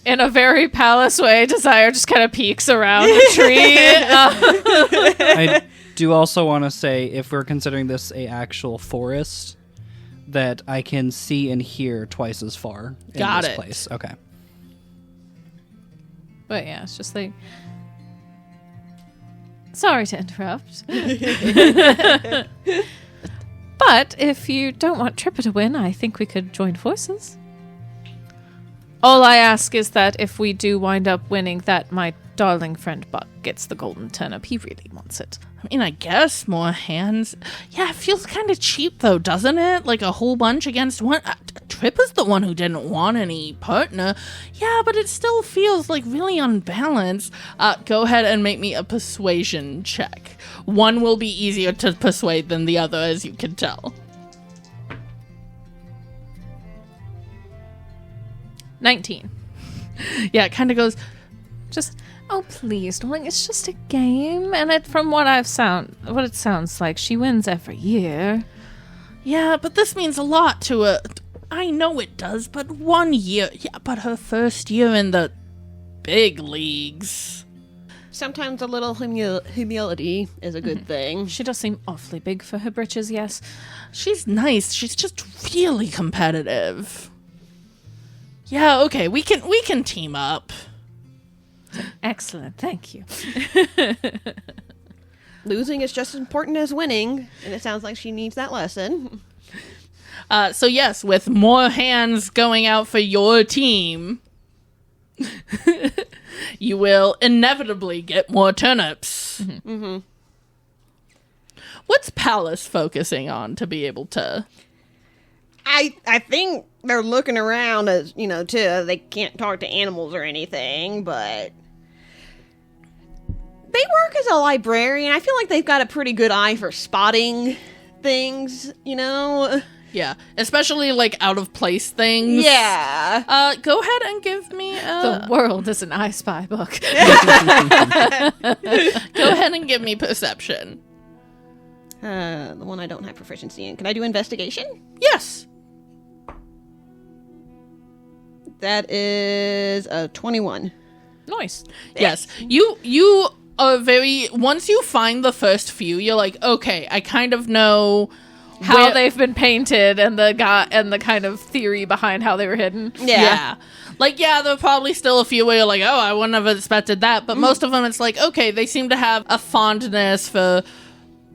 in a very Pallas way, Desire just kind of peeks around the tree. I do also want to say, if we're considering this a actual forest, that I can see and hear twice as far in Got this it. place. Okay. But yeah, it's just like... Sorry to interrupt. But if you don't want Trippa to win, I think we could join forces. All I ask is that if we do wind up winning, that my darling friend Buck gets the golden turnip. He really wants it. I mean, I guess more hands. Yeah, it feels kind of cheap, though, doesn't it? Like a whole bunch against one. Trippa's the one who didn't want any partner. Yeah, but it still feels like really unbalanced. Go ahead and make me a persuasion check. One will be easier to persuade than the other, as you can tell. 19. Yeah, it kind of goes, Just, oh please, darling, it's just a game. And from what it sounds like, she wins every year. yeah, but this means a lot to her. I know it does, but 1 year. Yeah, but her first year in the big leagues. Sometimes a little humility is a good thing. She does seem awfully big for her britches, yes. She's nice. She's just really competitive. Yeah, okay, we can team up. Excellent, thank you. Losing is just as important as winning, and it sounds like she needs that lesson. So yes, with more hands going out for your team, you will inevitably get more turnips. Mm-hmm. What's Pallas focusing on to be able to... I think they're looking around as, too. They can't talk to animals or anything, but they work as a librarian. I feel like they've got a pretty good eye for spotting things, Yeah, especially, out of place things. Yeah. Go ahead and give me The world is an I Spy book. Go ahead and give me perception. The one I don't have proficiency in. Can I do investigation? Yes. That is a 21. Nice. Yes. You are once you find the first few, you're like, okay, I kind of know How they've been painted and the kind of theory behind how they were hidden. Yeah. There are probably still a few where you're like, oh, I wouldn't have expected that. But most of them, it's like, okay, they seem to have a fondness for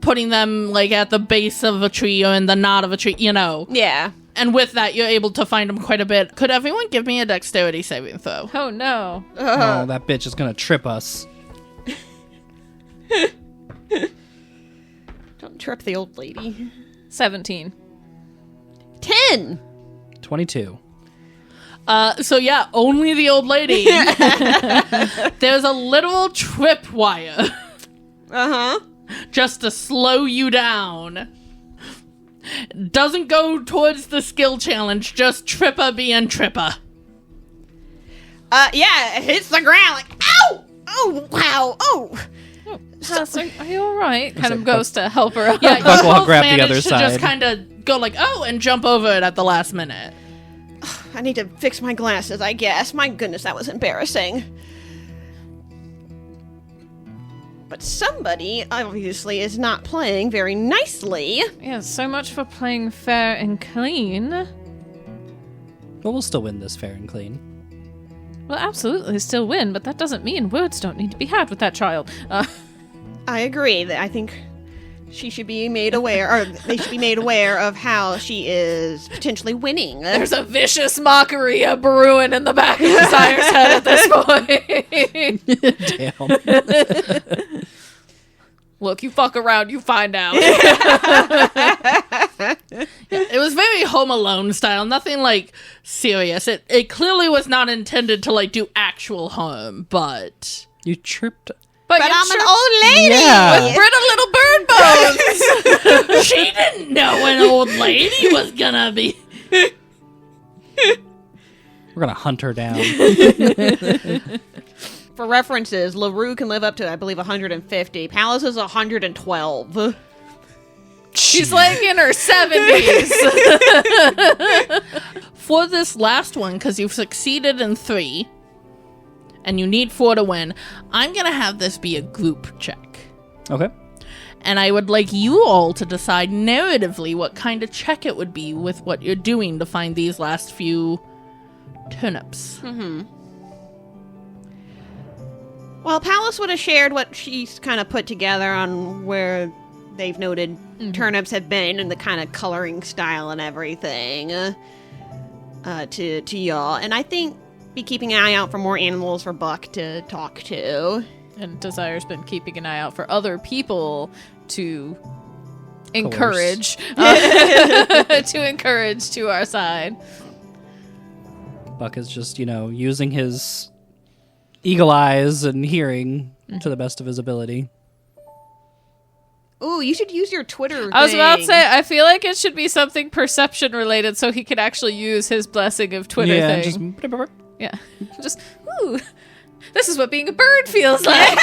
putting them, at the base of a tree or in the knot of a tree, Yeah. And with that, you're able to find them quite a bit. Could everyone give me a dexterity saving throw? Oh, no. Oh, that bitch is gonna trip us. Don't trip the old lady. 17. 10! 22. Only the old lady. There's a literal trip wire. Uh-huh. Just to slow you down. Doesn't go towards the skill challenge, just tripper being tripper. Yeah, it hits the ground like, ow! Oh, wow! Oh! Are you alright? Kind of goes to help her out. Yeah, you Buck will both grab the managed other to side. just kind of go and jump over it at the last minute. I need to fix my glasses, I guess. My goodness, that was embarrassing. But somebody obviously is not playing very nicely. Yeah, so much for playing fair and clean. But we'll still win this fair and clean. Well, absolutely still win, but that doesn't mean words don't need to be had with that child. I agree that I think she should be made aware, or they should be made aware of how she is potentially winning. There's a vicious mockery brewing in the back of Desire's head at this point. Damn. Look, you fuck around, you find out. It was very Home Alone style, nothing serious. It clearly was not intended to do actual harm, but You tripped. But I'm an old lady! Yeah. with brittle little bird bones. she didn't know an old lady was gonna be. We're gonna hunt her down. For references, LaRue can live up to, I believe, 150. Pallas is 112. She's in her 70s. For this last one, because you've succeeded in 3, and you need 4 to win, I'm gonna have this be a group check. Okay. And I would like you all to decide narratively what kind of check it would be with what you're doing to find these last few turnips. Well, Pallas would have shared what she's kind of put together on where they've noted turnips have been and the kind of coloring style and everything to y'all. And I think be keeping an eye out for more animals for Buck to talk to. And Desire's been keeping an eye out for other people to encourage to our side. Buck is just, using his eagle eyes and hearing to the best of his ability. Ooh, you should use your Twitter I was about to thing. say, I feel like it should be something perception related so he could actually use his blessing of Twitter thing. Just, ooh, this is what being a bird feels like.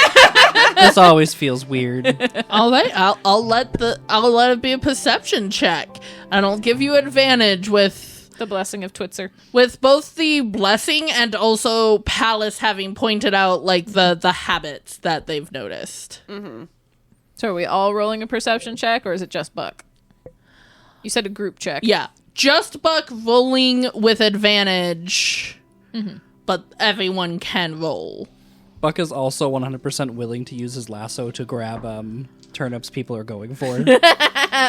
This always feels weird. All right, I'll let it be a perception check, and I'll give you advantage with The blessing of Twitzer. with both the blessing and also Pallas having pointed out the habits that they've noticed. So are we all rolling a perception check, or is it just Buck? You said a group check. Yeah, just Buck rolling with advantage, but everyone can roll. Buck is also 100% willing to use his lasso to grab turnips people are going for.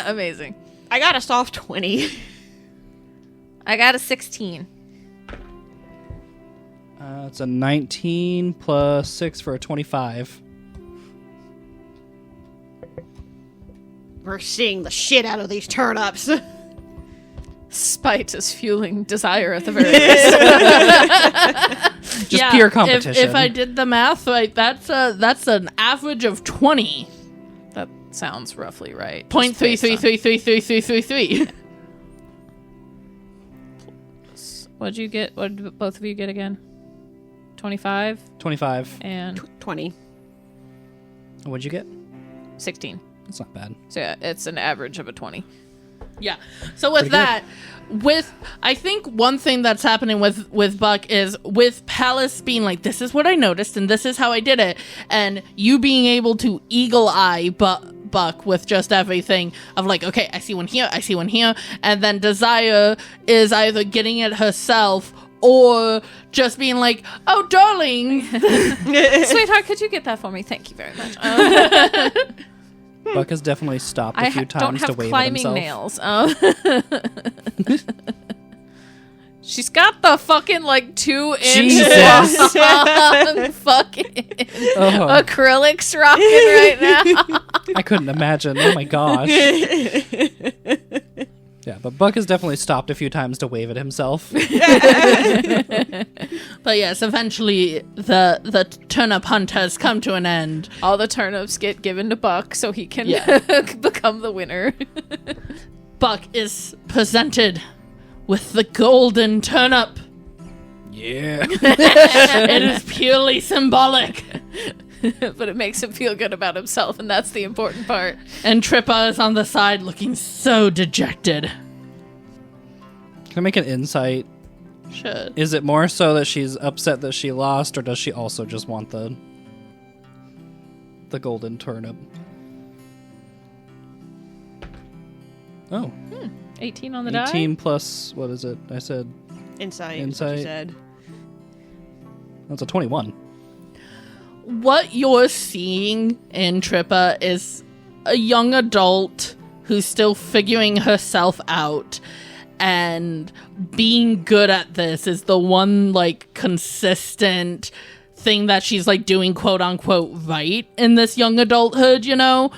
Amazing. I got a soft 20. I got a 16. It's a 19 plus 6 for a 25. We're seeing the shit out of these turnips. Spite is fueling desire at the very least. Just pure competition. If I did the math right, that's an average of 20. That sounds roughly right. Point 333333333. What'd you get? What did both of you get again? 25 25. and 20. What'd you get? 16. That's not bad. So yeah, it's an average of a 20. Yeah. So with that, I think one thing that's happening with Buck is with Pallas being like, this is what I noticed and this is how I did it, and you being able to eagle eye Buck with just everything of like, okay, I see one here, I see one here, and then Desire is either getting it herself or just being like, oh, darling. Sweetheart, could you get that for me? Thank you very much. Buck has definitely stopped a few don't times to have wave at climbing himself. nails. She's got the fucking like 2-inch Jesus. long fucking Oh, acrylics rocking right now. I couldn't imagine. Oh my gosh. Yeah, but Buck has definitely stopped a few times to wave at himself. But yes, eventually the turnip hunt has come to an end. All the turnips get given to Buck so he can become the winner. Buck is presented with the golden turnip. Yeah. It is purely symbolic. But it makes him feel good about himself, and that's the important part. And Trippa is on the side looking so dejected. Can I make an insight? Sure. Is it more so that she's upset that she lost, or does she also just want the golden turnip? Oh. 18 on the die? 18 plus, what is it? I said Insight. Insight. She said. that's a 21. What you're seeing in Trippa is a young adult who's still figuring herself out, and being good at this is the one like consistent thing that she's like doing quote unquote right in this young adulthood, you know?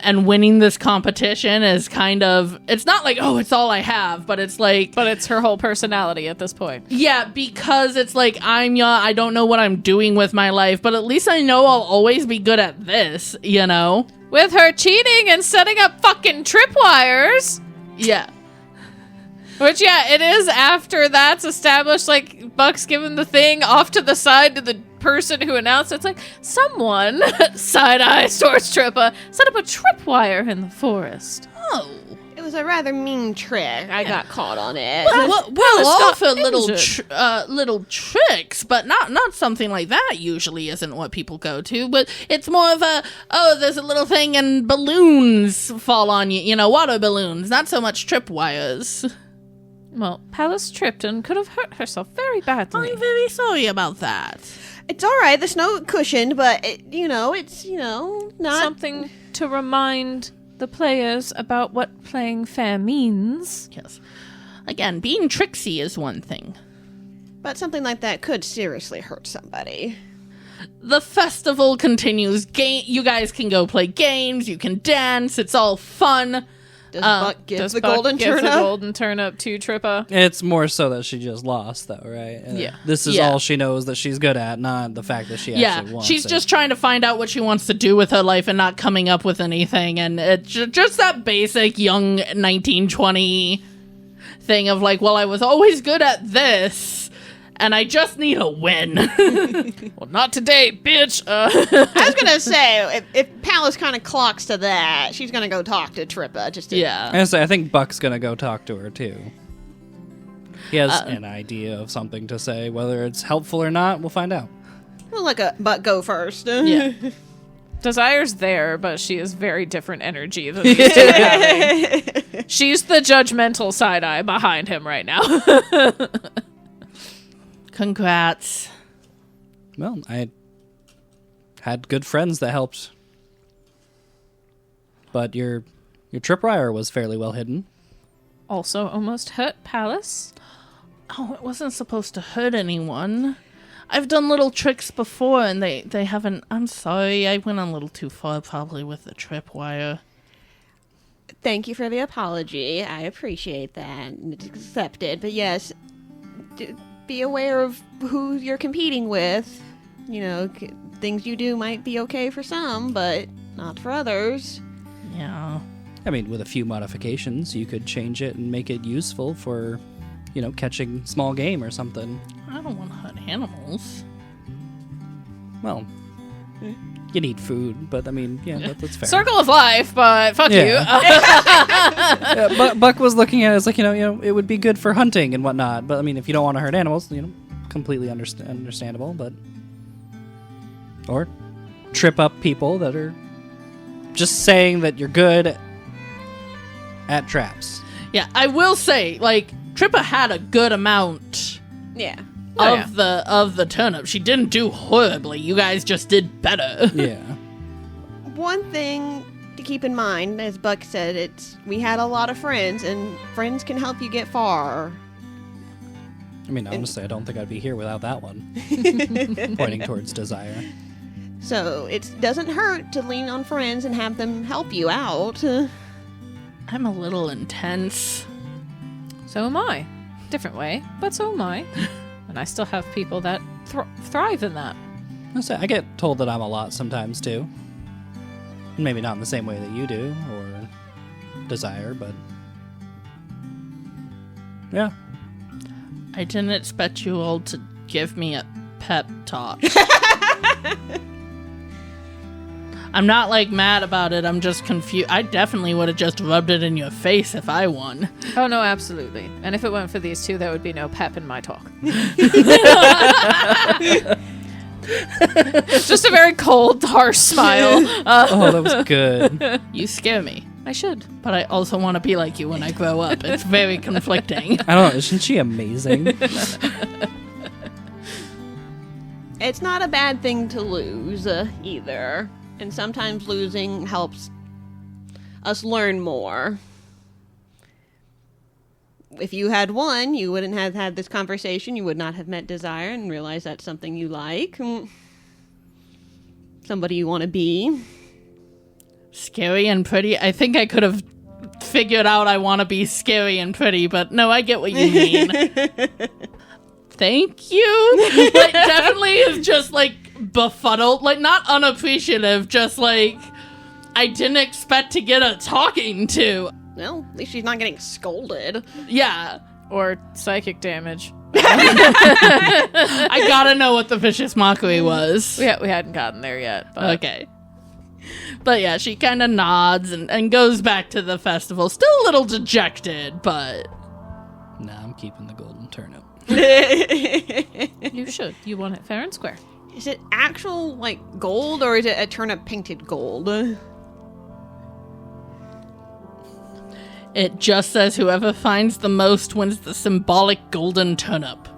And winning this competition is kind of, it's not like, oh, it's all I have, but it's like, But it's her whole personality at this point. yeah, because it's like, I'm young, I don't know what I'm doing with my life, but at least I know I'll always be good at this, you know? With her cheating and setting up fucking tripwires. Yeah. Which, yeah, it is after that's established, like, Buck's given the thing off to the side to the person who announced it. It's like, someone, side-eye towards Trippa, set up a tripwire in the forest. Oh. It was a rather mean trick. I got caught on it. Well, all for little injured. little tricks, but not something like that usually isn't what people go to, but it's more of a, oh, there's a little thing and balloons fall on you, you know, water balloons, not so much tripwires. Well, Pallas tripped and could have hurt herself very badly. I'm very sorry about that. It's all right. The snow cushioned, but it's not Something to remind the players about what playing fair means. Yes. Again, being tricksy is one thing. But something like that could seriously hurt somebody. The festival continues. You guys can go play games. You can dance. It's all fun. Does Buck give Does the Buck golden give turnip? the golden turnip to Trippa? It's more so that she just lost, though, right? Yeah. This is Yeah. all she knows that she's good at, not the fact that she Yeah, actually wants she's it. just trying to find out what she wants to do with her life and not coming up with anything. And it's just that basic young 1920 thing of like, well, I was always good at this, and I just need a win. Well, not today, bitch. I was gonna say if Pallas kind of clocks to that, she's gonna go talk to Trippa. Just to, Yeah. I think Buck's gonna go talk to her too. He has an idea of something to say. Whether it's helpful or not, we'll find out. We'll let Buck go first. Yeah. Desire's there, but she is very different energy than these two having. She's the judgmental side eye behind him right now. Congrats. Well, I had good friends that helped. But your tripwire was fairly well hidden. Also almost hurt Pallas. Oh, it wasn't supposed to hurt anyone. I've done little tricks before, and they haven't... I'm sorry, I went a little too far probably with the tripwire. Thank you for the apology. I appreciate that. It's accepted. But yes, be aware of who you're competing with. You know, things you do might be okay for some, but not for others. Yeah. I mean, with a few modifications, you could change it and make it useful for, you know, catching small game or something. I don't want to hurt animals. Well, you need food, but I mean, yeah, that's fair. Circle of life, but fuck you. Yeah, Buck was looking at it as like, you know, it would be good for hunting and whatnot. But I mean, if you don't want to hurt animals, you know, completely understandable. But or trip up people that are just saying that you're good at traps. Yeah, I will say, like, Trippa had a good amount. Yeah. Of the turnip. She didn't do horribly. You guys just did better. Yeah. One thing to keep in mind, as Buck said, we had a lot of friends, and friends can help you get far. I mean, honestly, I don't think I'd be here without that one. Pointing towards Desire. So it doesn't hurt to lean on friends and have them help you out. I'm a little intense. So am I. Different way, but so am I. And I still have people that thrive in that. I get told that I'm a lot sometimes, too. Maybe not in the same way that you do, or Desire, but... yeah. I didn't expect you all to give me a pep talk. I'm not, like, mad about it. I'm just confused. I definitely would have just rubbed it in your face if I won. Oh, no, absolutely. And if it weren't for these two, there would be no pep in my talk. Just a very cold, harsh smile. Oh, that was good. You scare me. I should. But I also want to be like you when I grow up. It's very conflicting. I don't know. Isn't she amazing? It's not a bad thing to lose, either. And sometimes losing helps us learn more. If you had won, you wouldn't have had this conversation. You would not have met Desire and realized that's something you like. Somebody you want to be. Scary and pretty. I think I could have figured out I want to be scary and pretty, but no, I get what you mean. Thank you. Like, definitely is just, like, befuddled. Like, not unappreciative, just, like, I didn't expect to get a talking to. Well, at least she's not getting scolded. Yeah. Or psychic damage. I gotta know what the vicious mockery was. We hadn't gotten there yet. But. Okay. But yeah, she kind of nods and goes back to the festival. Still a little dejected, but... Nah, I'm keeping the golden turnip. You should. You want it fair and square. Is it actual, like, gold, or is it a turnip-painted gold? It just says whoever finds the most wins the symbolic golden turnip.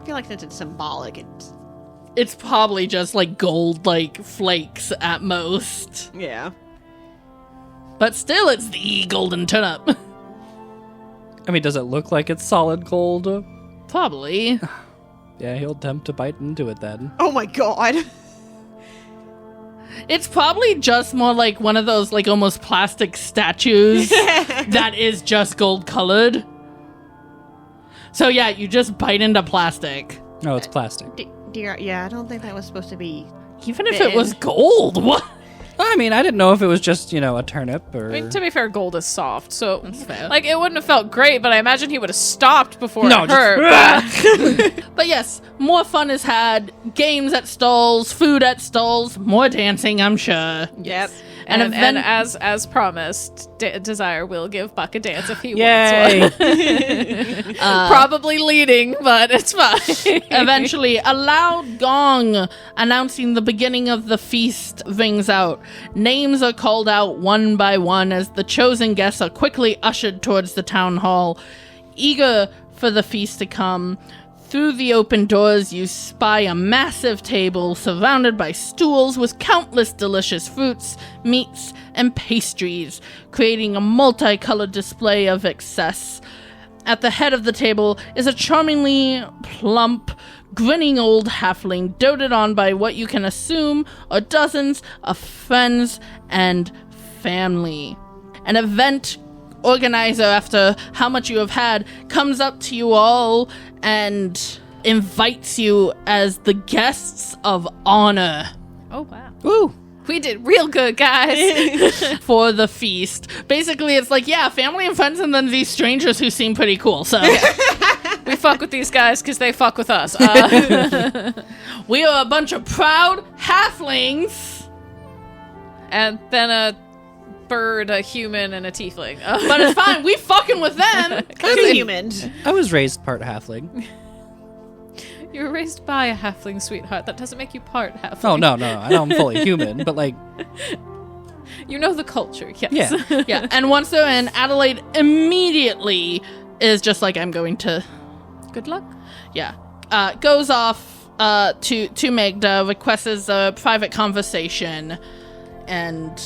I feel like since it's symbolic, It's probably just, like, gold, like, flakes at most. Yeah. But still, it's the golden turnip. I mean, does it look like it's solid gold? Probably. Yeah, he'll attempt to bite into it then. Oh my god. It's probably just more like one of those, like, almost plastic statues that is just gold colored. So yeah, you just bite into plastic. No, it's plastic. Dear, yeah, I don't think that was supposed to be... Even if it was gold, what? I mean, I didn't know if it was just, a turnip or... I mean, to be fair, gold is soft, so That's fair. like it wouldn't have felt great, but I imagine he would have stopped before No, it just- hurt. But yes, more fun is had. Games at stalls, food at stalls, more dancing, I'm sure. Yep. And And as promised, Desire will give Buck a dance if he Yay! wants one. Probably leading, but it's fine. Eventually, a loud gong announcing the beginning of the feast rings out. Names are called out one by one as the chosen guests are quickly ushered towards the town hall, eager for the feast to come. Through the open doors, you spy a massive table surrounded by stools with countless delicious fruits, meats, and pastries, creating a multicolored display of excess. At the head of the table is a charmingly plump, grinning old halfling, doted on by what you can assume are dozens of friends and family. An event organizer, after how much you have had, comes up to you all and invites you as the guests of honor Oh, wow. Woo! We did real good, guys. for the feast. Basically, it's like, yeah, family and friends and then these strangers who seem pretty cool. So We fuck with these guys because they fuck with us. we are a bunch of proud halflings. And then a bird, a human, and a tiefling. But it's fine. We fucking with them. Two humans. I was raised part halfling. You were raised by a halfling, sweetheart. That doesn't make you part halfling. Oh, no. I know I'm fully human, but like, You know the culture, yes. yeah. Yeah, and once they're in, Adelaide immediately is just like, I'm going to, Good luck. yeah, goes off to Magda, requests a private conversation, and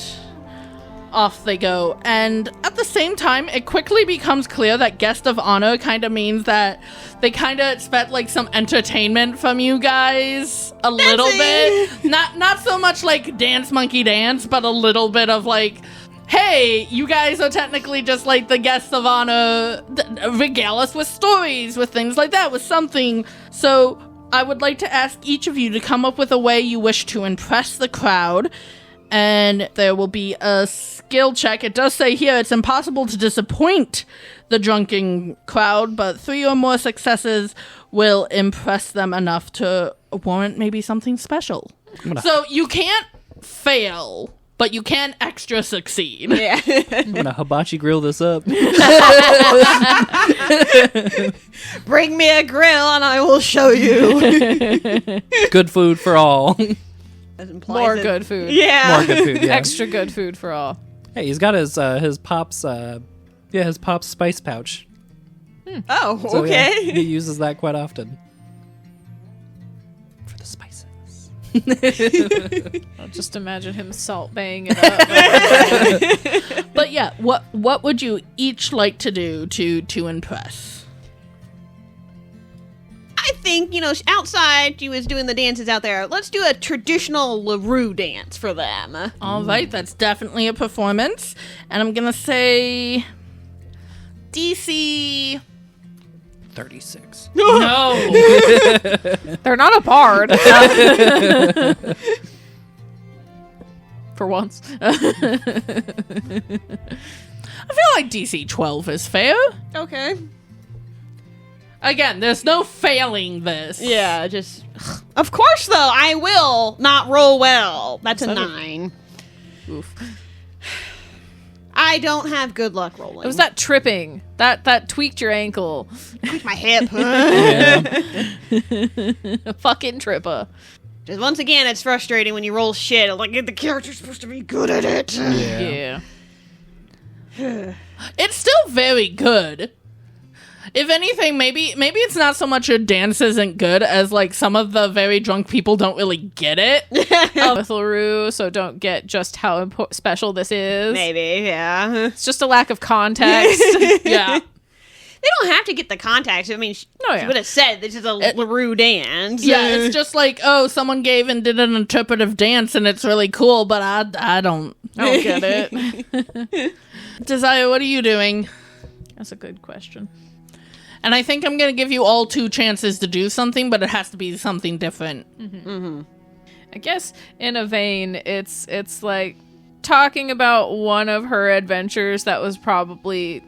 off they go. And at the same time, it quickly becomes clear that guest of honor kind of means that they kind of expect like some entertainment from you guys a little bit. Not so much like dance monkey dance, but a little bit of like, hey, you guys are technically just like the guests of honor. Regale us with stories, with things like that, with something. So I would like to ask each of you to come up with a way you wish to impress the crowd. And there will be a skill check. It does say here it's impossible to disappoint the drunken crowd, but 3 or more successes will impress them enough to warrant maybe something special. So you can't fail, but you can extra succeed. Yeah. I'm gonna hibachi grill this up. Bring me a grill and I will show you. Good food for all. That implies More that- good food. Yeah. More good food, yeah. Extra good food for all. Hey, he's got his Pop's his Pop's spice pouch. Oh, So, yeah, okay. he uses that quite often. For the spices. I'll just imagine him salt baying it up. But yeah, what would you each like to do to impress? I think, outside she was doing the dances out there. Let's do a traditional LaRue dance for them. All right, that's definitely a performance. And I'm going to say DC 36. No. They're not a bard. For once. I feel like DC 12 is fair. Okay. Again, there's no failing this. Yeah, just... Of course, though, I will not roll well. That's a 9. Oof. I don't have good luck rolling. It was that tripping. That tweaked your ankle. Tweak my hip. Fucking tripper. Just once again, it's frustrating when you roll shit. Like, the character's supposed to be good at it. Yeah. It's still very good. If anything, maybe it's not so much your dance isn't good as like some of the very drunk people don't really get it. With LaRue, so don't get just how special this is. Maybe, yeah. It's just a lack of context. Yeah. They don't have to get the context. I mean, she yeah. would have said this is a LaRue dance. Yeah, it's just like, oh, someone gave and did an interpretive dance and it's really cool, but I don't get it. Desire, what are you doing? That's a good question. And I think I'm going to give you all 2 chances to do something, but it has to be something different. I guess in a vein, it's like talking about one of her adventures that was probably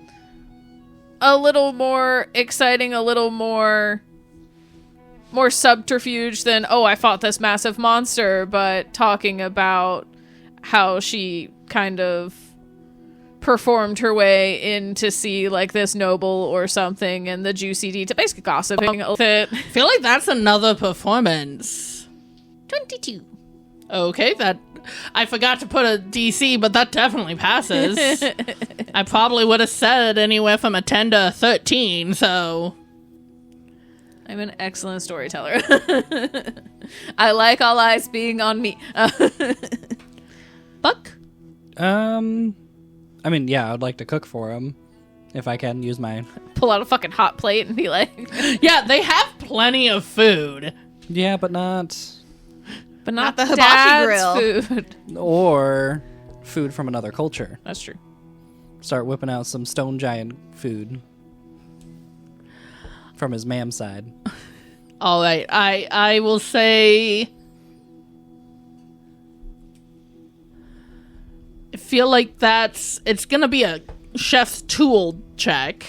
a little more exciting, a little more subterfuge than, oh, I fought this massive monster, but talking about how she kind of performed her way in to see like this noble or something, and the juicy detail, basically gossiping a bit. I feel like that's another performance. 22. Okay, that I forgot to put a DC, but that definitely passes. I probably would have said anywhere from a 10 to a 13, so I'm an excellent storyteller. I like all eyes being on me. Buck? I mean, yeah, I'd like to cook for him if I can use my... Pull out a fucking hot plate and be like... Yeah, they have plenty of food. Yeah, but not... But not the hibachi Dad's grill. food. Or food from another culture. That's true. Start whipping out some stone giant food from his ma'am side. All right, I will say... I feel like it's gonna be a chef's tool check.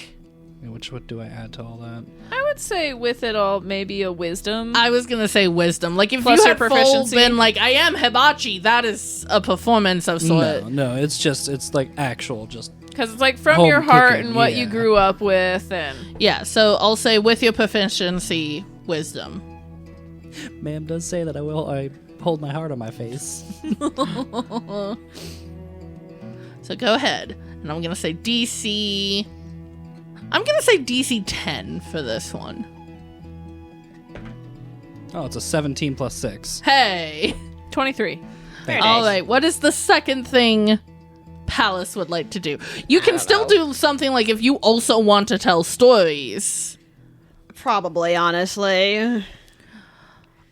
What do I add to all that? I would say with it all, maybe a wisdom. I was gonna say wisdom. Like if Plus you your had full proficiency. been like, I am hibachi, that is a performance of sort. No, it's like actual just... Because it's like from Home your heart cooking, and what yeah. you grew up with. And Yeah, so I'll say with your proficiency, wisdom. Ma'am does say that I hold my heart on my face. So go ahead. And I'm gonna say DC... I'm gonna say DC 10 for this one. Oh, it's a 17 plus 6. Hey! 23. Thank All right, what is the second thing Pallas would like to do? You can still do something like if you also want to tell stories. Probably, honestly.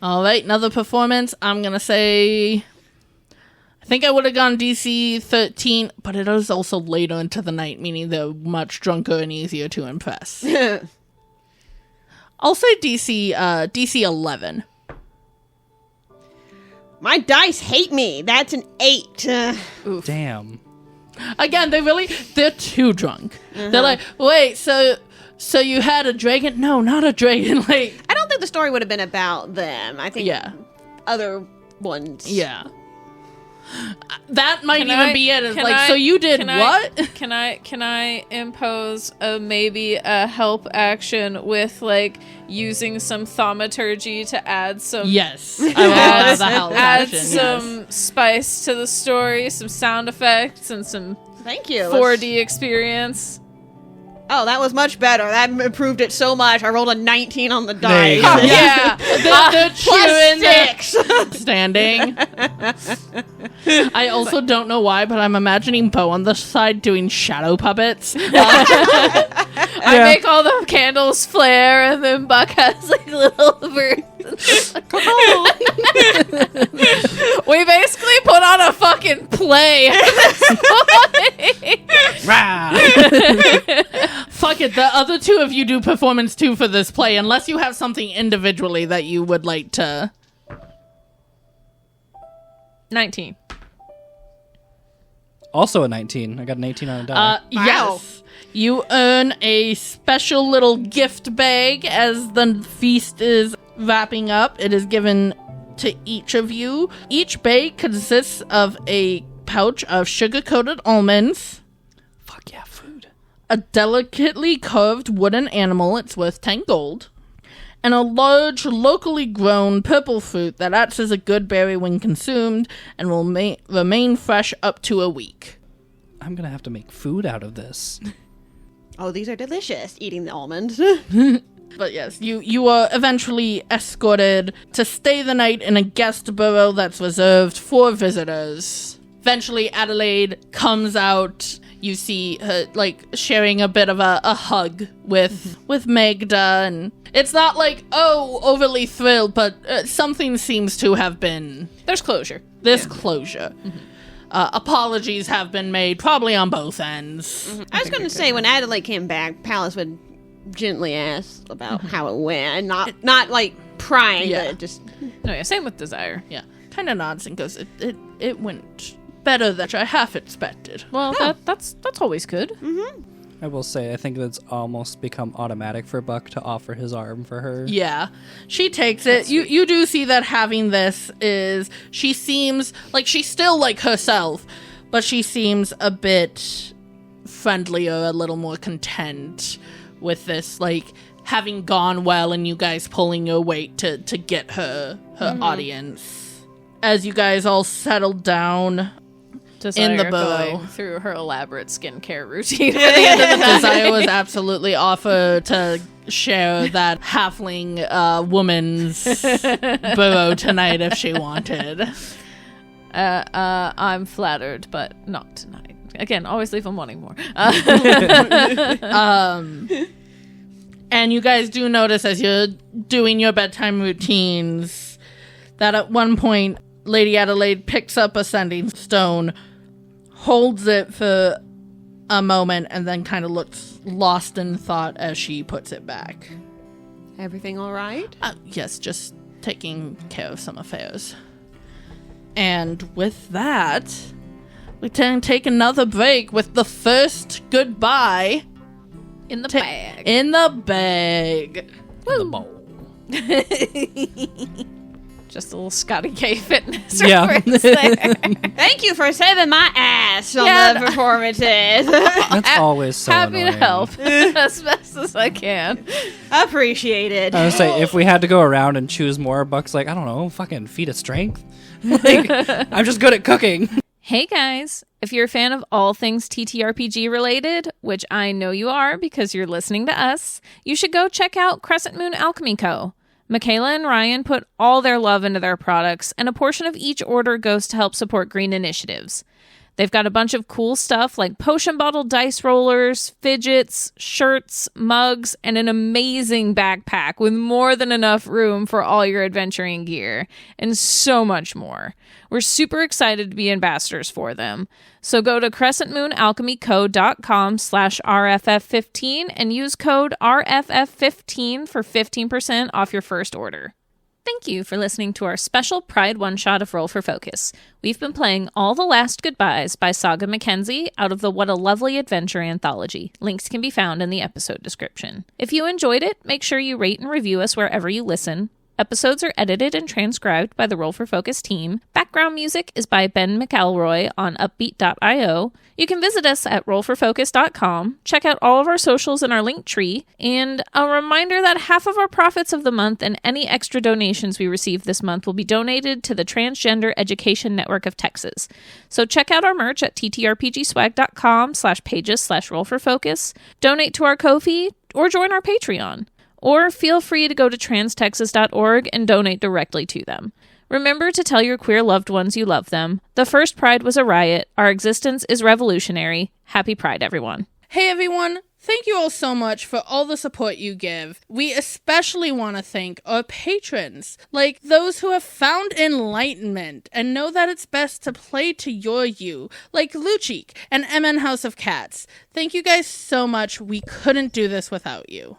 All right, another performance. I'm going to say... I think I would have gone DC 13, but it is also later into the night, meaning they're much drunker and easier to impress. I'll say DC 11. My dice hate me. That's an 8. Damn. Again, they're too drunk. They're like, wait, so you had a dragon? No, not a dragon. Like, I don't think the story would have been about them. I think yeah. other ones. Yeah. That might Can even I- be it. It's can like, I- so you did can what? Can I impose maybe a help action with like using some thaumaturgy to add some Yes. I will allow the help add action, some spice to the story, some sound effects, and some Thank you. 4D experience. Oh, that was much better. That improved it so much. I rolled a 19 on the There you dice. go. Yeah. The chewing Plus 6. standing. I also don't know why, but I'm imagining Bo on the side doing shadow puppets. I make all the candles flare, and then Buck has like little versions. We basically put on a fucking play. Fuck it, the other two of you do performance 2 for this play, unless you have something individually that you would like to... 19. Also a 19. I got an 18 on a die. Yes. You earn a special little gift bag as the feast is wrapping up. It is given to each of you. Each bag consists of a pouch of sugar-coated almonds, Fuck yeah, food. a delicately carved wooden animal, it's worth 10 gold, and a large, locally grown purple fruit that acts as a good berry when consumed and will remain fresh up to a week. I'm gonna have to make food out of this. Oh, these are delicious. Eating the almonds. But yes, you are eventually escorted to stay the night in a guest burrow that's reserved for visitors. Eventually, Adelaide comes out. You see her, like, sharing a bit of a hug with Magda, and it's not like, oh, overly thrilled, but something seems to have been... There's closure. This closure. Apologies have been made, probably on both ends. I was going to say, when Adelaide came back, Pallas would gently ask about how it went. Not like prying, Yeah. but just... No, yeah, same with Desire. Yeah, kind of nods and goes, it went better than I half expected. Well, that's always good. I will say, I think it's almost become automatic for Buck to offer his arm for her. Yeah, she takes it. You do see that having this is, she seems like she's still like herself, but she seems a bit friendlier, a little more content with this, like, having gone well and you guys pulling your weight to get her audience. As you guys all settle down, Desire in the burrow. going through her elaborate skincare routine at the end of the night. Desire was absolutely offered to share that halfling woman's burrow tonight if she wanted. I'm flattered, but not tonight. Again, always leave them wanting more. And you guys do notice as you're doing your bedtime routines that at one point Lady Adelaide picks up a sending stone, holds it for a moment, and then kind of looks lost in thought as she puts it back. Everything all right? Yes, just taking care of some affairs. And with that, we can take another break with the first goodbye In the bag. in the bag. The bowl. Just a little Scotty K fitness Yeah. reference there. Thank you for saving my ass on Yeah, the performances. That's always so Happy annoying. to help as best as I can. Appreciated. I would say if we had to go around and choose more, Buck's like, I don't know, fucking feat of strength. Like, I'm just good at cooking. Hey guys, if you're a fan of all things TTRPG related, which I know you are because you're listening to us, you should go check out Crescent Moon Alchemy Co. Michaela and Ryan put all their love into their products, and a portion of each order goes to help support green initiatives. They've got a bunch of cool stuff like potion bottle dice rollers, fidgets, shirts, mugs, and an amazing backpack with more than enough room for all your adventuring gear, and so much more. We're super excited to be ambassadors for them. So go to crescentmoonalchemyco.com/RFF15 and use code RFF15 for 15% off your first order. Thank you for listening to our special Pride one-shot of Roll for Focus. We've been playing All the Last Goodbyes by Saga McKenzie out of the What a Lovely Adventure anthology. Links can be found in the episode description. If you enjoyed it, make sure you rate and review us wherever you listen. Episodes are edited and transcribed by the Roll for Focus team. Background music is by Ben McElroy on upbeat.io. You can visit us at rollforfocus.com, check out all of our socials in our link tree, and a reminder that half of our profits of the month and any extra donations we receive this month will be donated to the Transgender Education Network of Texas. So check out our merch at ttrpgswag.com/pages/rollforfocus, donate to our Ko-fi, or join our Patreon. Or feel free to go to transtexas.org and donate directly to them. Remember to tell your queer loved ones you love them. The first Pride was a riot. Our existence is revolutionary. Happy Pride, everyone. Hey everyone, thank you all so much for all the support you give. We especially want to thank our patrons, like those who have found enlightenment and know that it's best to play to your you, like Luchik and MN House of Cats. Thank you guys so much. We couldn't do this without you.